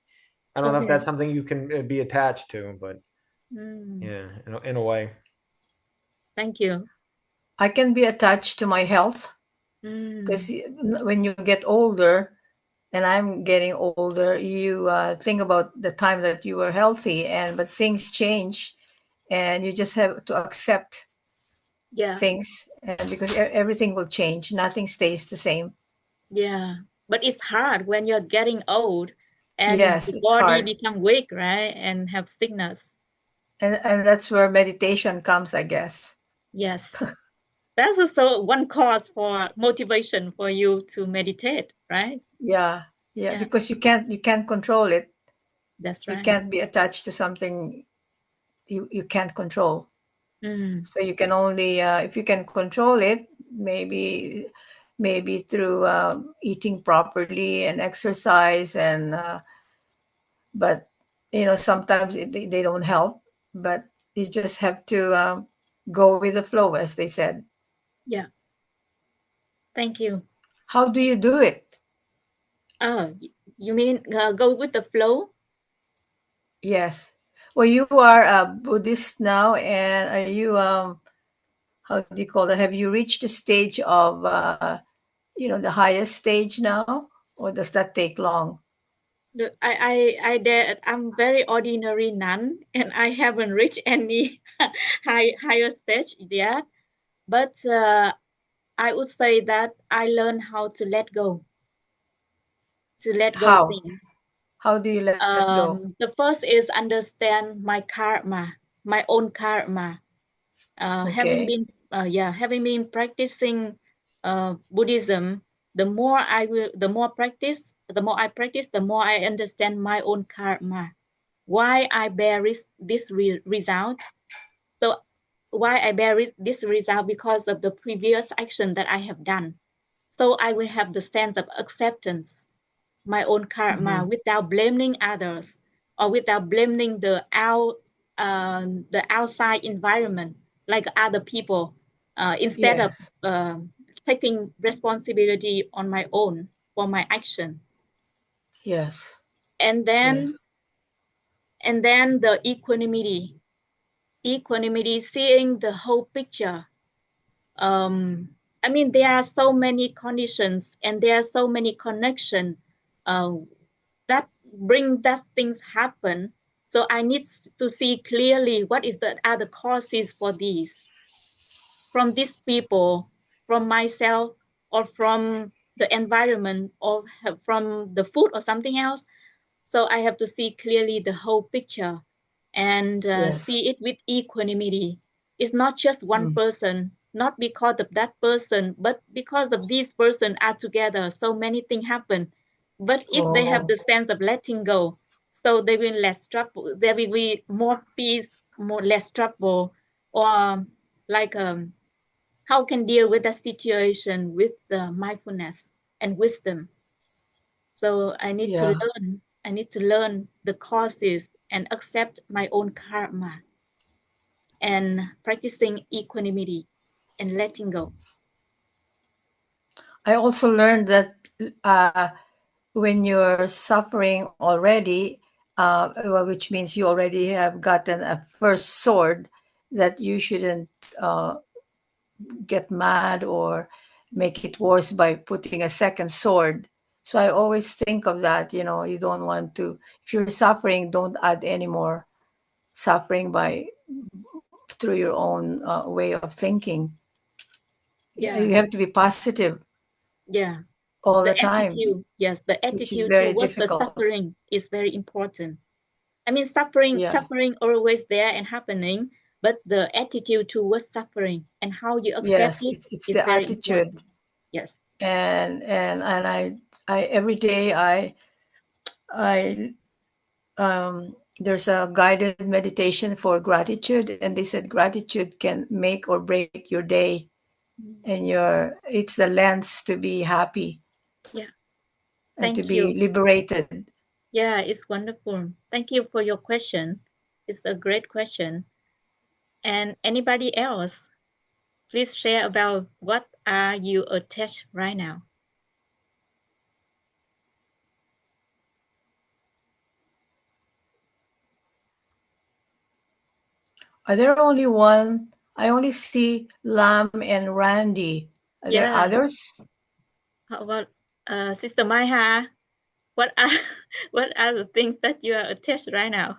I don't know if that's something you can be attached to, but yeah, in a way. Thank you. I can be attached to my health because when you get older, and I'm getting older, you think about the time that you were healthy, but things change, and you just have to accept things, and because everything will change, nothing stays the same. Yeah, but it's hard when you're getting old and Yes, the it's body hard, become weak, right? And have sickness. and that's where meditation comes, I guess. Yes. That's also one cause for motivation for you to meditate, right? Yeah, because you can't control it. That's You right. can't be attached to something you can't control. So you can only if you can control it, maybe through eating properly and exercise, and but sometimes they don't help, but you just have to go with the flow, as they said. Yeah. Thank you. How do you do it? Oh, you mean go with the flow? Yes. Well, you are a Buddhist now, and are you how do you call it? Have you reached the stage of the highest stage now, or does that take long? I'm very ordinary nun, and I haven't reached any higher stage yet. But I would say that I learned how to let go. To let go How? things. How do you let go? The first is understand my karma, my own karma. Having Okay. been practicing Buddhism, the more I practice, the more I understand my own karma. Why I bear this result? So why I bear this result? Because of the previous action that I have done. So I will have the sense of acceptance, my own karma, without blaming others or without blaming the outside environment, like other people. Instead of Yes. taking responsibility on my own for my action. Yes. And then, Yes. and then the equanimity, seeing the whole picture. I mean, there are so many conditions and there are so many connections that bring that things happen. So I need to see clearly what is the other causes for these, from these people, from myself, or from the environment, or from the food or something else. So I have to see clearly the whole picture and Yes. see it with equanimity. It's not just one person, not because of that person, but because of this person are together. So many things happen. But if they have the sense of letting go, so they will less trouble. There will be more peace, more less trouble, or like how can deal with that situation with the mindfulness and wisdom. So I need to learn. I need to learn the causes and accept my own karma and practicing equanimity and letting go. I also learned that when you're suffering already, well, which means you already have gotten a first sword, that you shouldn't get mad or make it worse by putting a second sword. So I always think of that, you don't want to, if you're suffering, don't add any more suffering by through your own way of thinking. Yeah. You have to be positive Yeah. all the The time, attitude, yes, the which is attitude very towards the difficult. suffering is very important. I mean, suffering always there and happening, but the attitude towards suffering and how you accept Yes, it it's is the very attitude. important. Yes. And I every day I there's a guided meditation for gratitude, and they said gratitude can make or break your day, and it's the lens to be happy. Yeah. And to Thank be you. liberated. Yeah, it's wonderful. Thank you for your question. It's a great question. And anybody else, please share about what are you attached right now? Are there only one? I only see Lam and Randy. Are there others? How about Sister Maiha? What are what are the things that you are attached right now?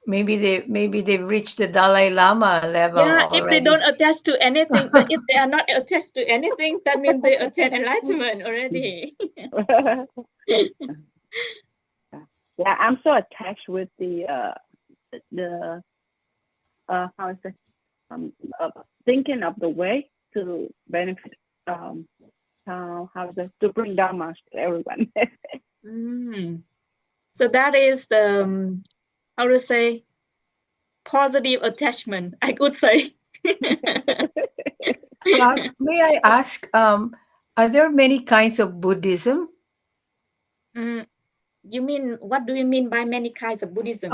Maybe they've reached the Dalai Lama level Yeah, if they already. don't attach to anything, if they are not attached to anything, that means they attain enlightenment already. Yeah, I'm so attached with the how is it thinking of the way to benefit to bring dharma to everyone. So that is the how to say positive attachment, I could say. May I ask, are there many kinds of Buddhism? You mean, what do you mean by many kinds of Buddhism?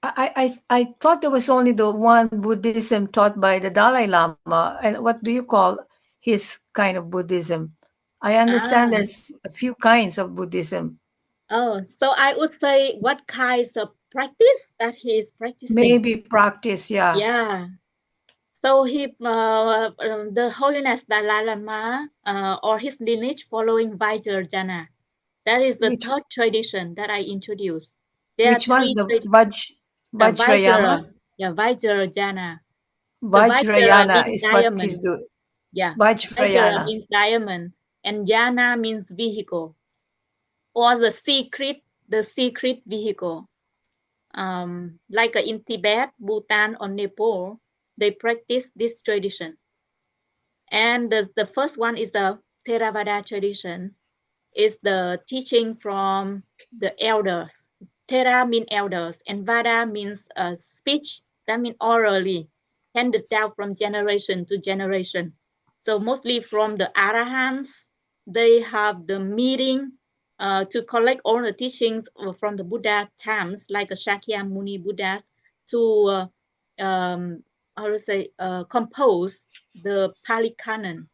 I thought there was only the one Buddhism taught by the Dalai Lama. And what do you call his kind of Buddhism? I understand there's a few kinds of Buddhism. Oh, so I would say what kinds of practice that he is practicing? Maybe practice, yeah. Yeah. So the Holiness Dalai Lama or his lineage following Vajrayana. That is the third tradition that I introduced. There Which are one? three The Vajrayana? Yeah, Vajrayana. So Vajra Vajrayana means is what he's diamond. doing. Yeah, Vajra Vajrayana. means diamond, and Jana means vehicle, or the secret vehicle. Like in Tibet, Bhutan, or Nepal, they practice this tradition. And the first one is the Theravada tradition, is the teaching from the elders. Thera means elders, and Vada means speech, that means orally, handed down from generation to generation. So mostly from the Arahants, they have the meeting to collect all the teachings from the Buddha times, like Shakyamuni Buddhas, to how to say, compose the Pali Canon,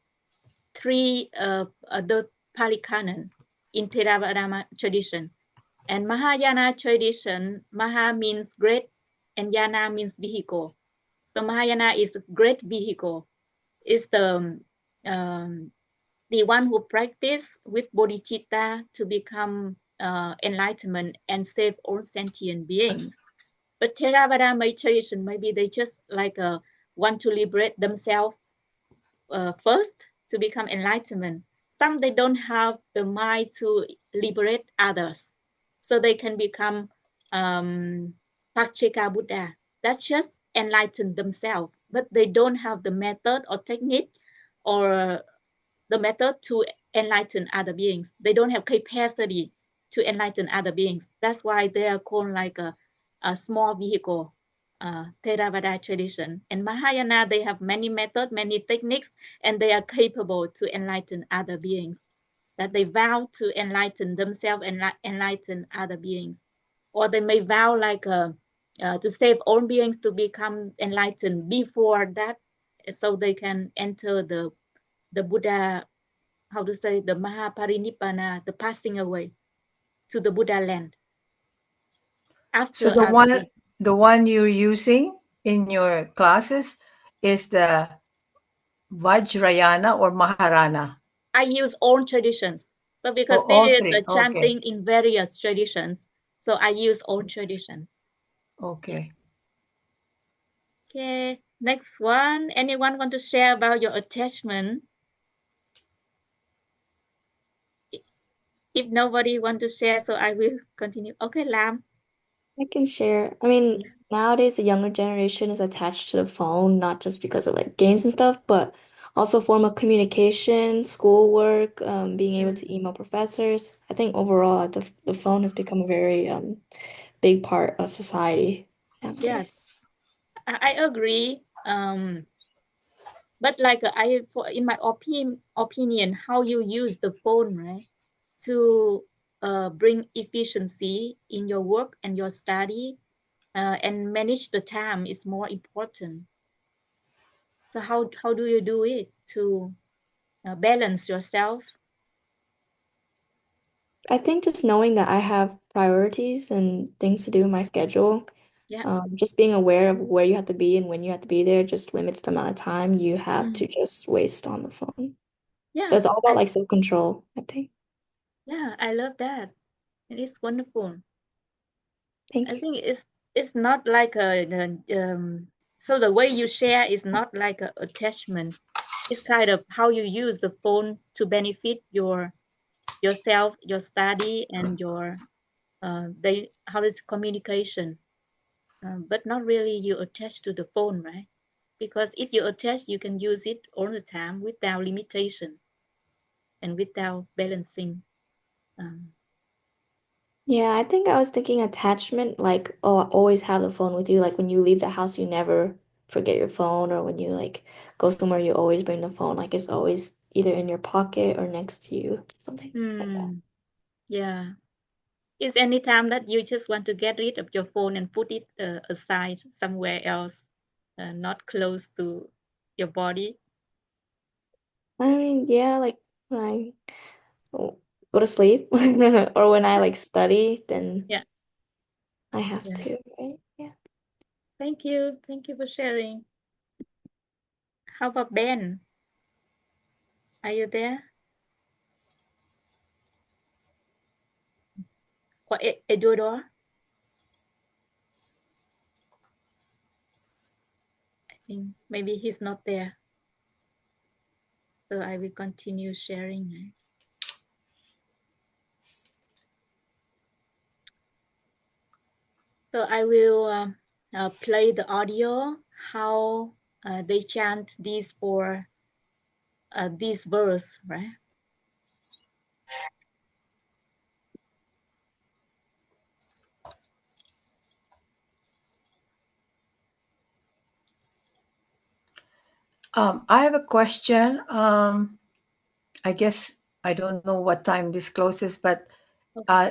the Pali Canon in Theravada tradition. And Mahayana tradition, Maha means great and Yana means vehicle. So Mahayana is a great vehicle. It's the one who practice with bodhicitta to become enlightenment and save all sentient beings. But Theravada tradition, maybe they just like want to liberate themselves first to become enlightenment. Some they don't have the mind to liberate others, so they can become Pakcheka Buddha. That's just enlighten themselves, but they don't have the method or technique or the method to enlighten other beings. They don't have capacity to enlighten other beings. That's why they are called like a small vehicle, Theravada tradition. And Mahayana, they have many methods, many techniques, and they are capable to enlighten other beings. That they vow to enlighten themselves and enlighten other beings. Or they may vow like to save all beings to become enlightened before that, so they can enter the Buddha, how to say, the Mahaparinibbana, the passing away to the Buddha land. So After the one you're using in your classes is the Vajrayana or Maharana? I use all traditions. So because all there is three. a chanting in various traditions, so I use all traditions. Okay. Okay, next one. Anyone want to share about your attachment? If nobody want to share, so I will continue. Okay, Lam. I can share. I mean, nowadays the younger generation is attached to the phone, not just because of like games and stuff, but also form of communication, schoolwork, being able to email professors. I think overall, the phone has become a very big part of society nowadays. Yes, I agree. But like in my opinion, how you use the phone, right, to bring efficiency in your work and your study and manage the time is more important. So how do you do it to balance yourself? I think just knowing that I have priorities and things to do in my schedule, Yeah. just being aware of where you have to be and when you have to be there just limits the amount of time you have to just waste on the phone. Yeah. So it's all about like self-control, I think. Yeah, I love that. It is wonderful. Thank I you. think it's not like so the way you share is not like an attachment. It's kind of how you use the phone to benefit yourself, your study, and your how is communication. But not really you attach to the phone, right? Because if you attach, you can use it all the time without limitation and without balancing. Yeah, I think I was thinking attachment, like, oh, always have the phone with you. Like when you leave the house, you never forget your phone, or when you like go somewhere, you always bring the phone. Like it's always either in your pocket or next to you, something like that. Yeah. Is any time that you just want to get rid of your phone and put it aside somewhere else, not close to your body? I mean, yeah, like when I go to sleep or when I like study, then Yeah. I have Yeah. to, right? Yeah. Thank you. Thank you for sharing. How about Ben? Are you there? Or Eduardo? I think maybe he's not there. So I will continue sharing. So I will play the audio, how they chant these for this verse, right? I have a question. I guess I don't know what time this closes, but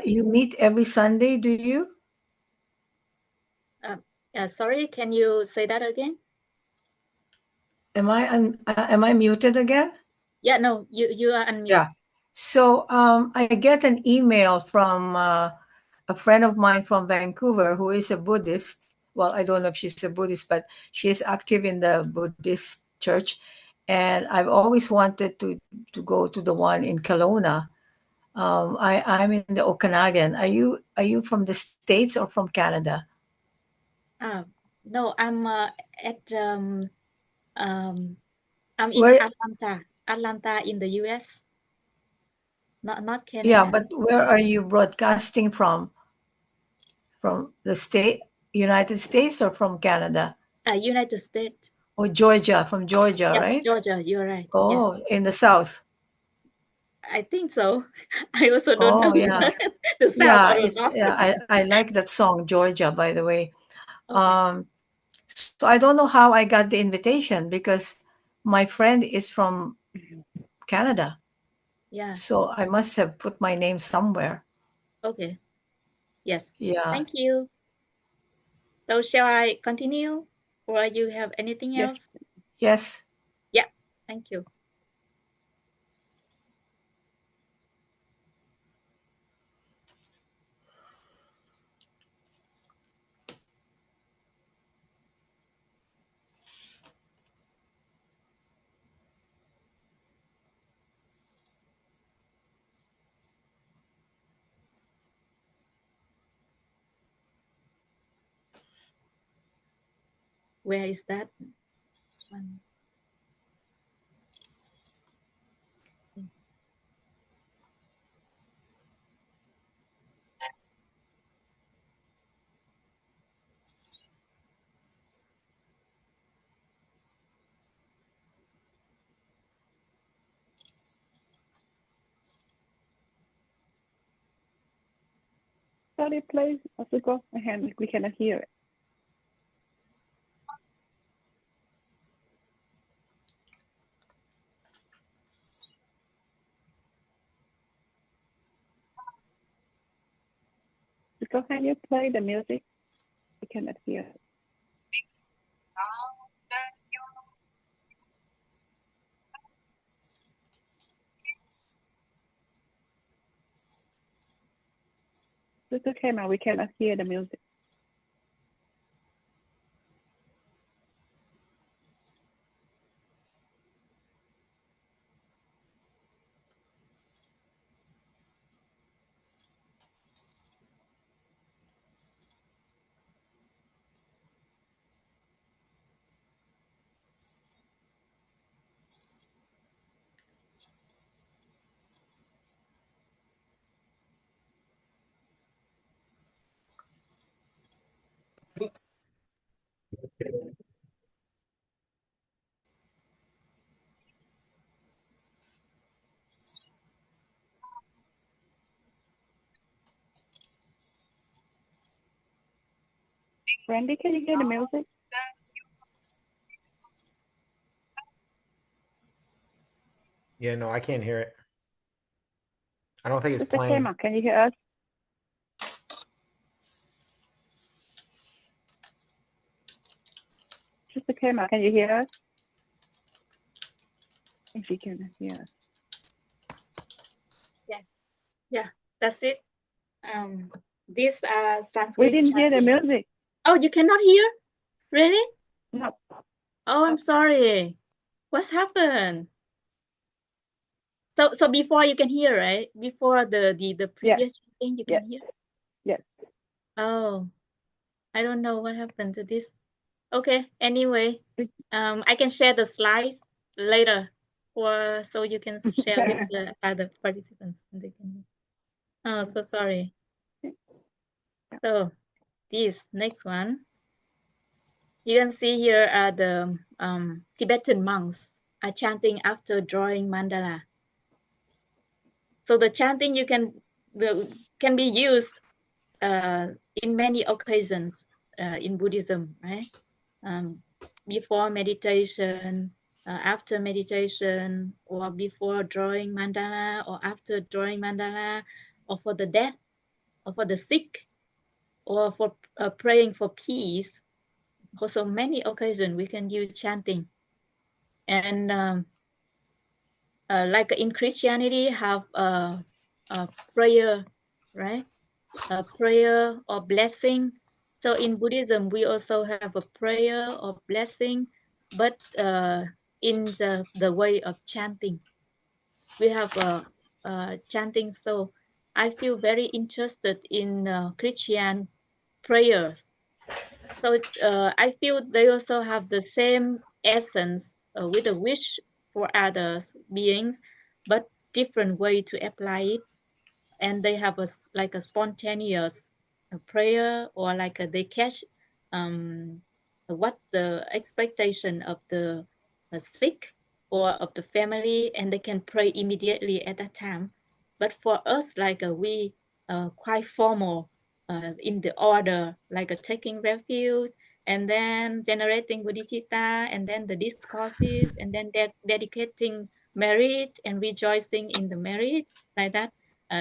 you meet every Sunday, do you? Sorry, can you say that again? Am I muted again? Yeah, no, you are unmuted. Yeah. So I get an email from a friend of mine from Vancouver who is a Buddhist. Well, I don't know if she's a Buddhist, but she is active in the Buddhist church. And I've always wanted to go to the one in Kelowna. I'm in the Okanagan. Are you from the States or from Canada? No, I'm at I'm in Where? Atlanta in the US. Not Canada. Yeah, but where are you broadcasting from? From the United States or from Canada? United States. Or Georgia, from Georgia, Yes, right? Georgia, you're right. Oh, Yes. in the South. I think so. I also don't know Yeah. the South Yeah, or it's North. I like that song, Georgia, by the way. Okay. So I don't know how I got the invitation because my friend is from Canada. Yeah. So I must have put my name somewhere. Okay. Yes. Yeah. Thank you. So shall I continue or you have anything else? Yes. Yeah. Thank you. Where is that one? Sorry, please, Asuko. We cannot hear it. Asuko, can you play the music? We cannot hear it. It's okay, man. We cannot hear the music. Randy, can you hear the music? Yeah, no, I can't hear it. I don't think it's Sister playing. Khema, can you hear us? Sister Khema, can you hear us? If she cannot hear us. Yeah, that's it. These are Sanskrit. We didn't hear the chanting. music. Oh, you cannot hear? Really? No. Oh, I'm sorry. What's happened? So before you can hear, right? Before the previous thing you can hear? Yes. Oh, I don't know what happened to this. Okay, anyway, I can share the slides later so you can share with the other participants. They can. Oh, so sorry. So this next one, you can see here are the Tibetan monks are chanting after drawing mandala. So the chanting can be used in many occasions in Buddhism, right? Before meditation, after meditation, or before drawing mandala, or after drawing mandala, or for the death, or for the sick, or for praying for peace. For so many occasions, we can use chanting. And like in Christianity, have a prayer, right? A prayer or blessing. So in Buddhism, we also have a prayer or blessing, but in the way of chanting, we have a chanting. So I feel very interested in Christian prayers. So I feel they also have the same essence with a wish for others beings, but different way to apply it. And they have like a spontaneous prayer, or like they catch what the expectation of the sick or of the family, and they can pray immediately at that time. But for us, like we quite formal in the order, like taking refuge, and then generating bodhicitta, and then the discourses, and then dedicating merit and rejoicing in the merit, like that.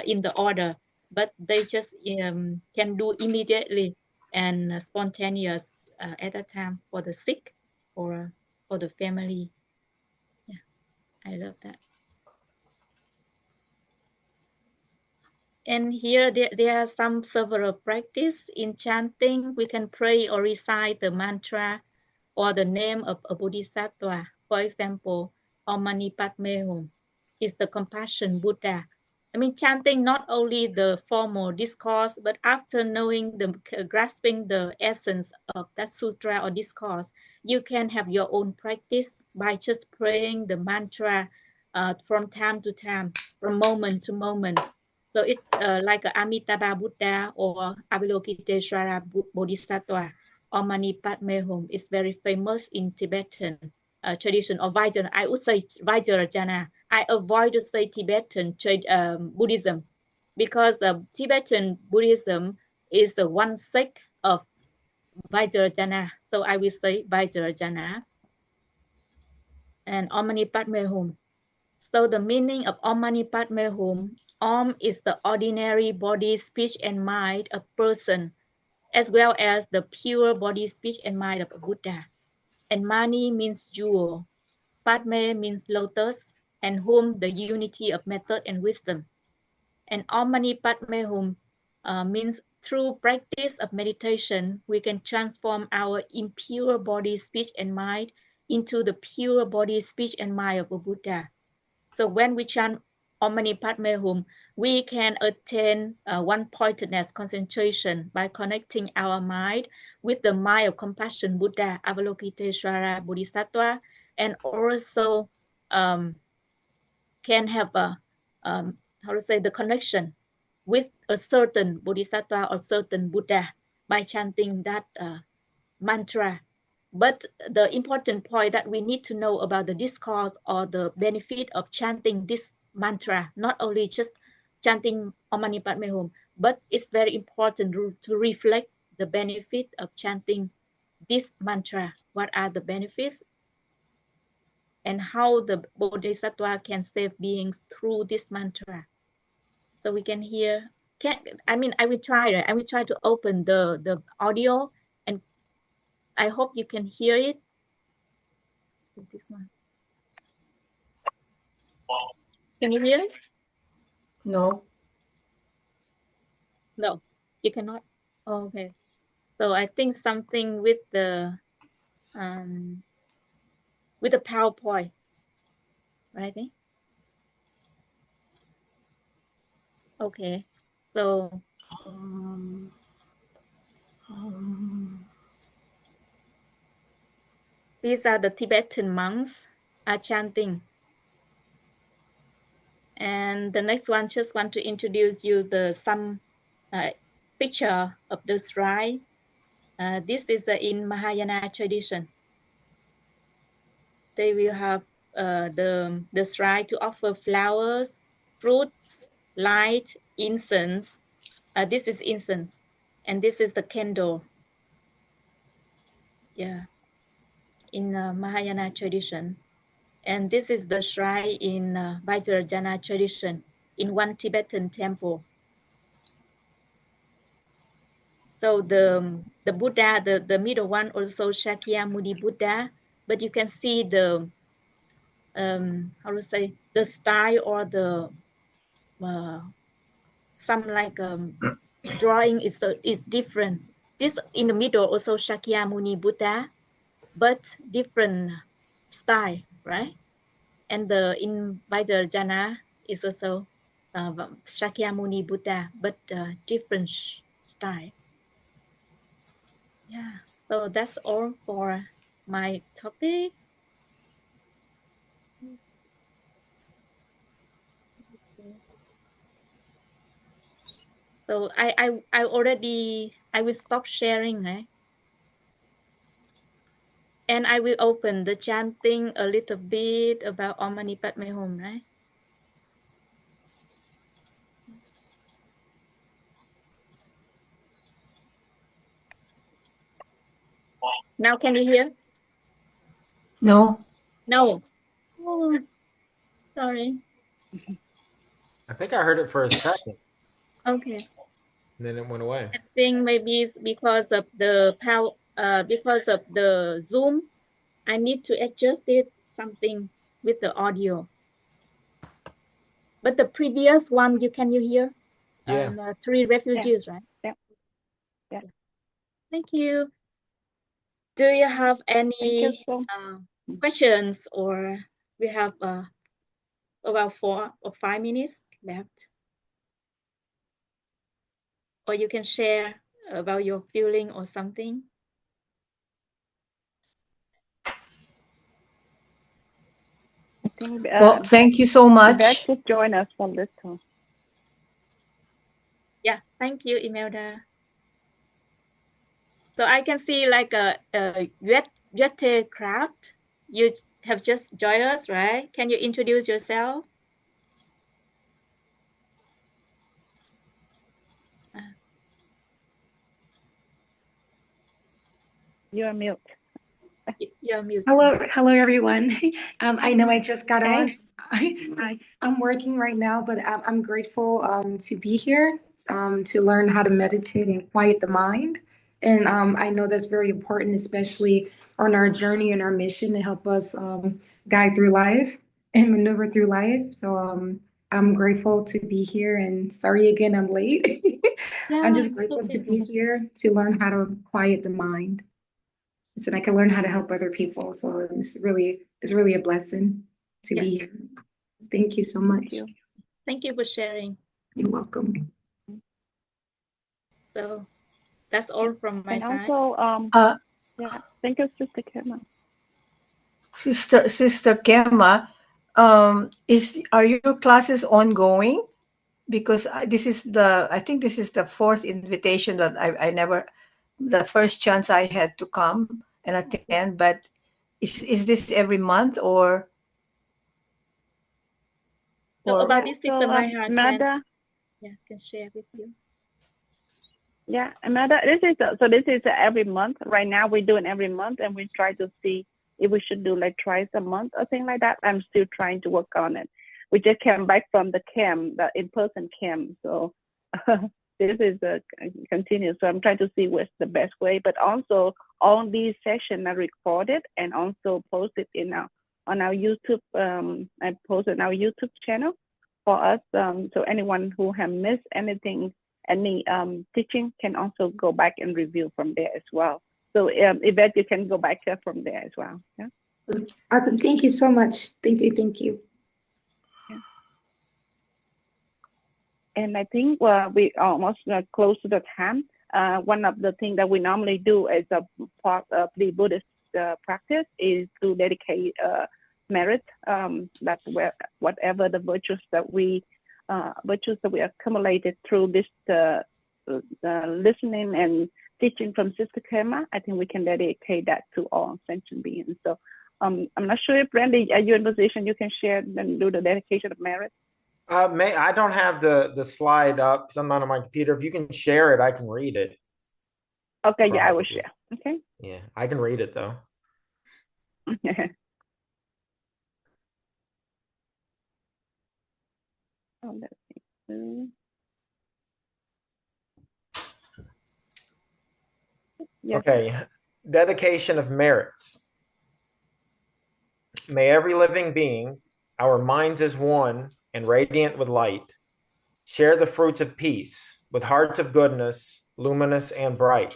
In the order, but they just can do immediately and spontaneous at a time for the sick or for the family. Yeah, I love that. And here there are some several practice in chanting. We can pray or recite the mantra or the name of a bodhisattva. For example, Om Mani Padme Hum is the compassion Buddha. I mean, chanting not only the formal discourse, but after knowing grasping the essence of that sutra or discourse, you can have your own practice by just praying the mantra from time to time, from moment to moment. So it's like Amitabha Buddha or Avalokiteshvara Bodhisattva. Om Mani Padme Hum is very famous in Tibetan tradition, or Vajrayana. I would say Vajrayana. I avoid to say Tibetan Buddhism, because Tibetan Buddhism is one sect of Vajrayana. So I will say Vajrayana. And Om Mani Padme Hum. So the meaning of Om Mani Padme Hum, Om is the ordinary body, speech, and mind of person, as well as the pure body, speech, and mind of a Buddha. And Mani means jewel, Padme means lotus, and Hum the unity of method and wisdom. And Om Mani Padme Hum means through practice of meditation, we can transform our impure body, speech, and mind into the pure body, speech, and mind of a Buddha. So when we chant Om Mani Padme Hum, we can attain one-pointedness concentration by connecting our mind with the mind of compassion Buddha, Avalokiteshvara Bodhisattva, and also can have a, the connection with a certain Bodhisattva or certain Buddha by chanting that mantra. But the important point that we need to know about the discourse or the benefit of chanting this mantra, not only just chanting Om Mani Padme Hum, but it's very important to reflect the benefit of chanting this mantra. What are the benefits and how the Bodhisattva can save beings through this mantra? So we can hear. I will try to open the audio, and I hope you can hear it. This one. Can you hear it? No. No, you cannot. Oh, okay. So I think something with the PowerPoint, right? Okay. So these are the Tibetan monks are chanting. And the next one, just want to introduce you some picture of the shrine. This is in Mahayana tradition. They will have the shrine to offer flowers, fruits, light, incense. This is incense, and this is the candle. Yeah, in Mahayana tradition. And this is the shrine in Vajrayana tradition, in one Tibetan temple. So the Buddha, the middle one, also Shakyamuni Buddha, but you can see the how to say, the style or the some like drawing is different. This in the middle also Shakyamuni Buddha, but different style, right? And the in Vajrayana is also Shakyamuni Buddha, but different style. Yeah, so that's all for my topic. So I will stop sharing, right? And I will open the chanting a little bit about Om Mani Padme Hum, right? Now can you hear? No. No. Oh, sorry. I think I heard it for a second, Okay. and then it went away. I think maybe it's because of the power, because of the Zoom. I need to adjust it something with the audio. But the previous one, can you hear? Yeah. 3 refugees, right? Yeah. Thank you. Do you have Thank you any so questions, or we have about 4 or 5 minutes left? Or you can share about your feeling or something. I think Well, thank you so Yvette much. just join us from this time. Yeah, thank you, Imelda. So I can see like a Yette Craft. You have just joined us, right? Can you introduce yourself? You're mute. You're mute. Hello, everyone. I know I just got Hi. on. I'm working right now, but I'm grateful to be here to learn how to meditate and quiet the mind. And I know that's very important, especially on our journey and our mission to help us guide through life and maneuver through life. So I'm grateful to be here, and sorry again, I'm late. I'm just grateful to be here to learn how to quiet the mind so that I can learn how to help other people. So it's really a blessing to be here. Thank you so much. Thank you for sharing. You're welcome. So that's all from my side. Also, yeah, thank you, Sister Khema. Sister Khema, are your classes ongoing? Because I think this is the 4th invitation that I never, the first chance I had to come and attend. But is this every month or? So about this, Sister Maiha can share with you. Yeah, Amanda, this is every month. Right now we're doing every month, and we try to see if we should do like twice a month or thing like that. I'm still trying to work on it. We just came back from the camp, the in-person camp, so this is a continuous. So I'm trying to see what's the best way. But also, all these sessions are recorded and also posted on our YouTube. I posted on our YouTube channel for us. So anyone who have missed anything, any teaching, can also go back and review from there as well. So Yvette, you can go back from there as well. Yeah. Awesome. Thank you so much. Thank you. Yeah. And I think we almost close to the time. One of the things that we normally do as a part of the Buddhist practice is to dedicate merit. That's where whatever the virtues that we accumulated through this listening and teaching from Sister Khema, I think we can dedicate that to all sentient beings. So I'm not sure if Randy, are you in position you can share and do the dedication of merit? I don't have the slide up because I'm not on my computer. If you can share it, I can read it. Okay, yeah, I will share. Okay. Yeah, I can read it though. Yes. Okay, dedication of merits. May every living being, our minds as one and radiant with light, share the fruits of peace with hearts of goodness, luminous and bright.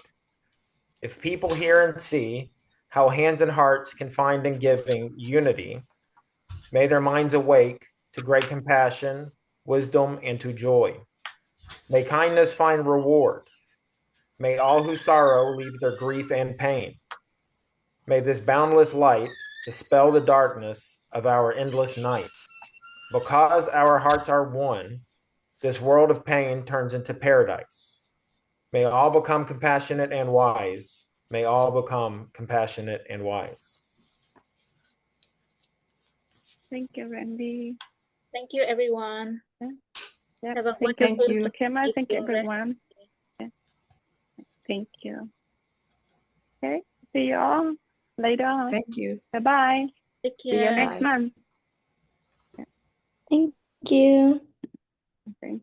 If people hear and see how hands and hearts can find in giving unity, may their minds awake to great compassion, wisdom, and to joy. May kindness find reward. May all who sorrow leave their grief and pain. May this boundless light dispel the darkness of our endless night. Because our hearts are one, this world of pain turns into paradise. May all become compassionate and wise. May all become compassionate and wise. Thank you, Randy. Thank you, everyone. Yeah. Have a Thank you, wonderful Mr. Khema. Thank you, peaceful rest. everyone. Yeah. Thank you. Okay. See you all later on. Thank you. Bye-bye. Take See you care. next Bye. month. Thank you. Okay.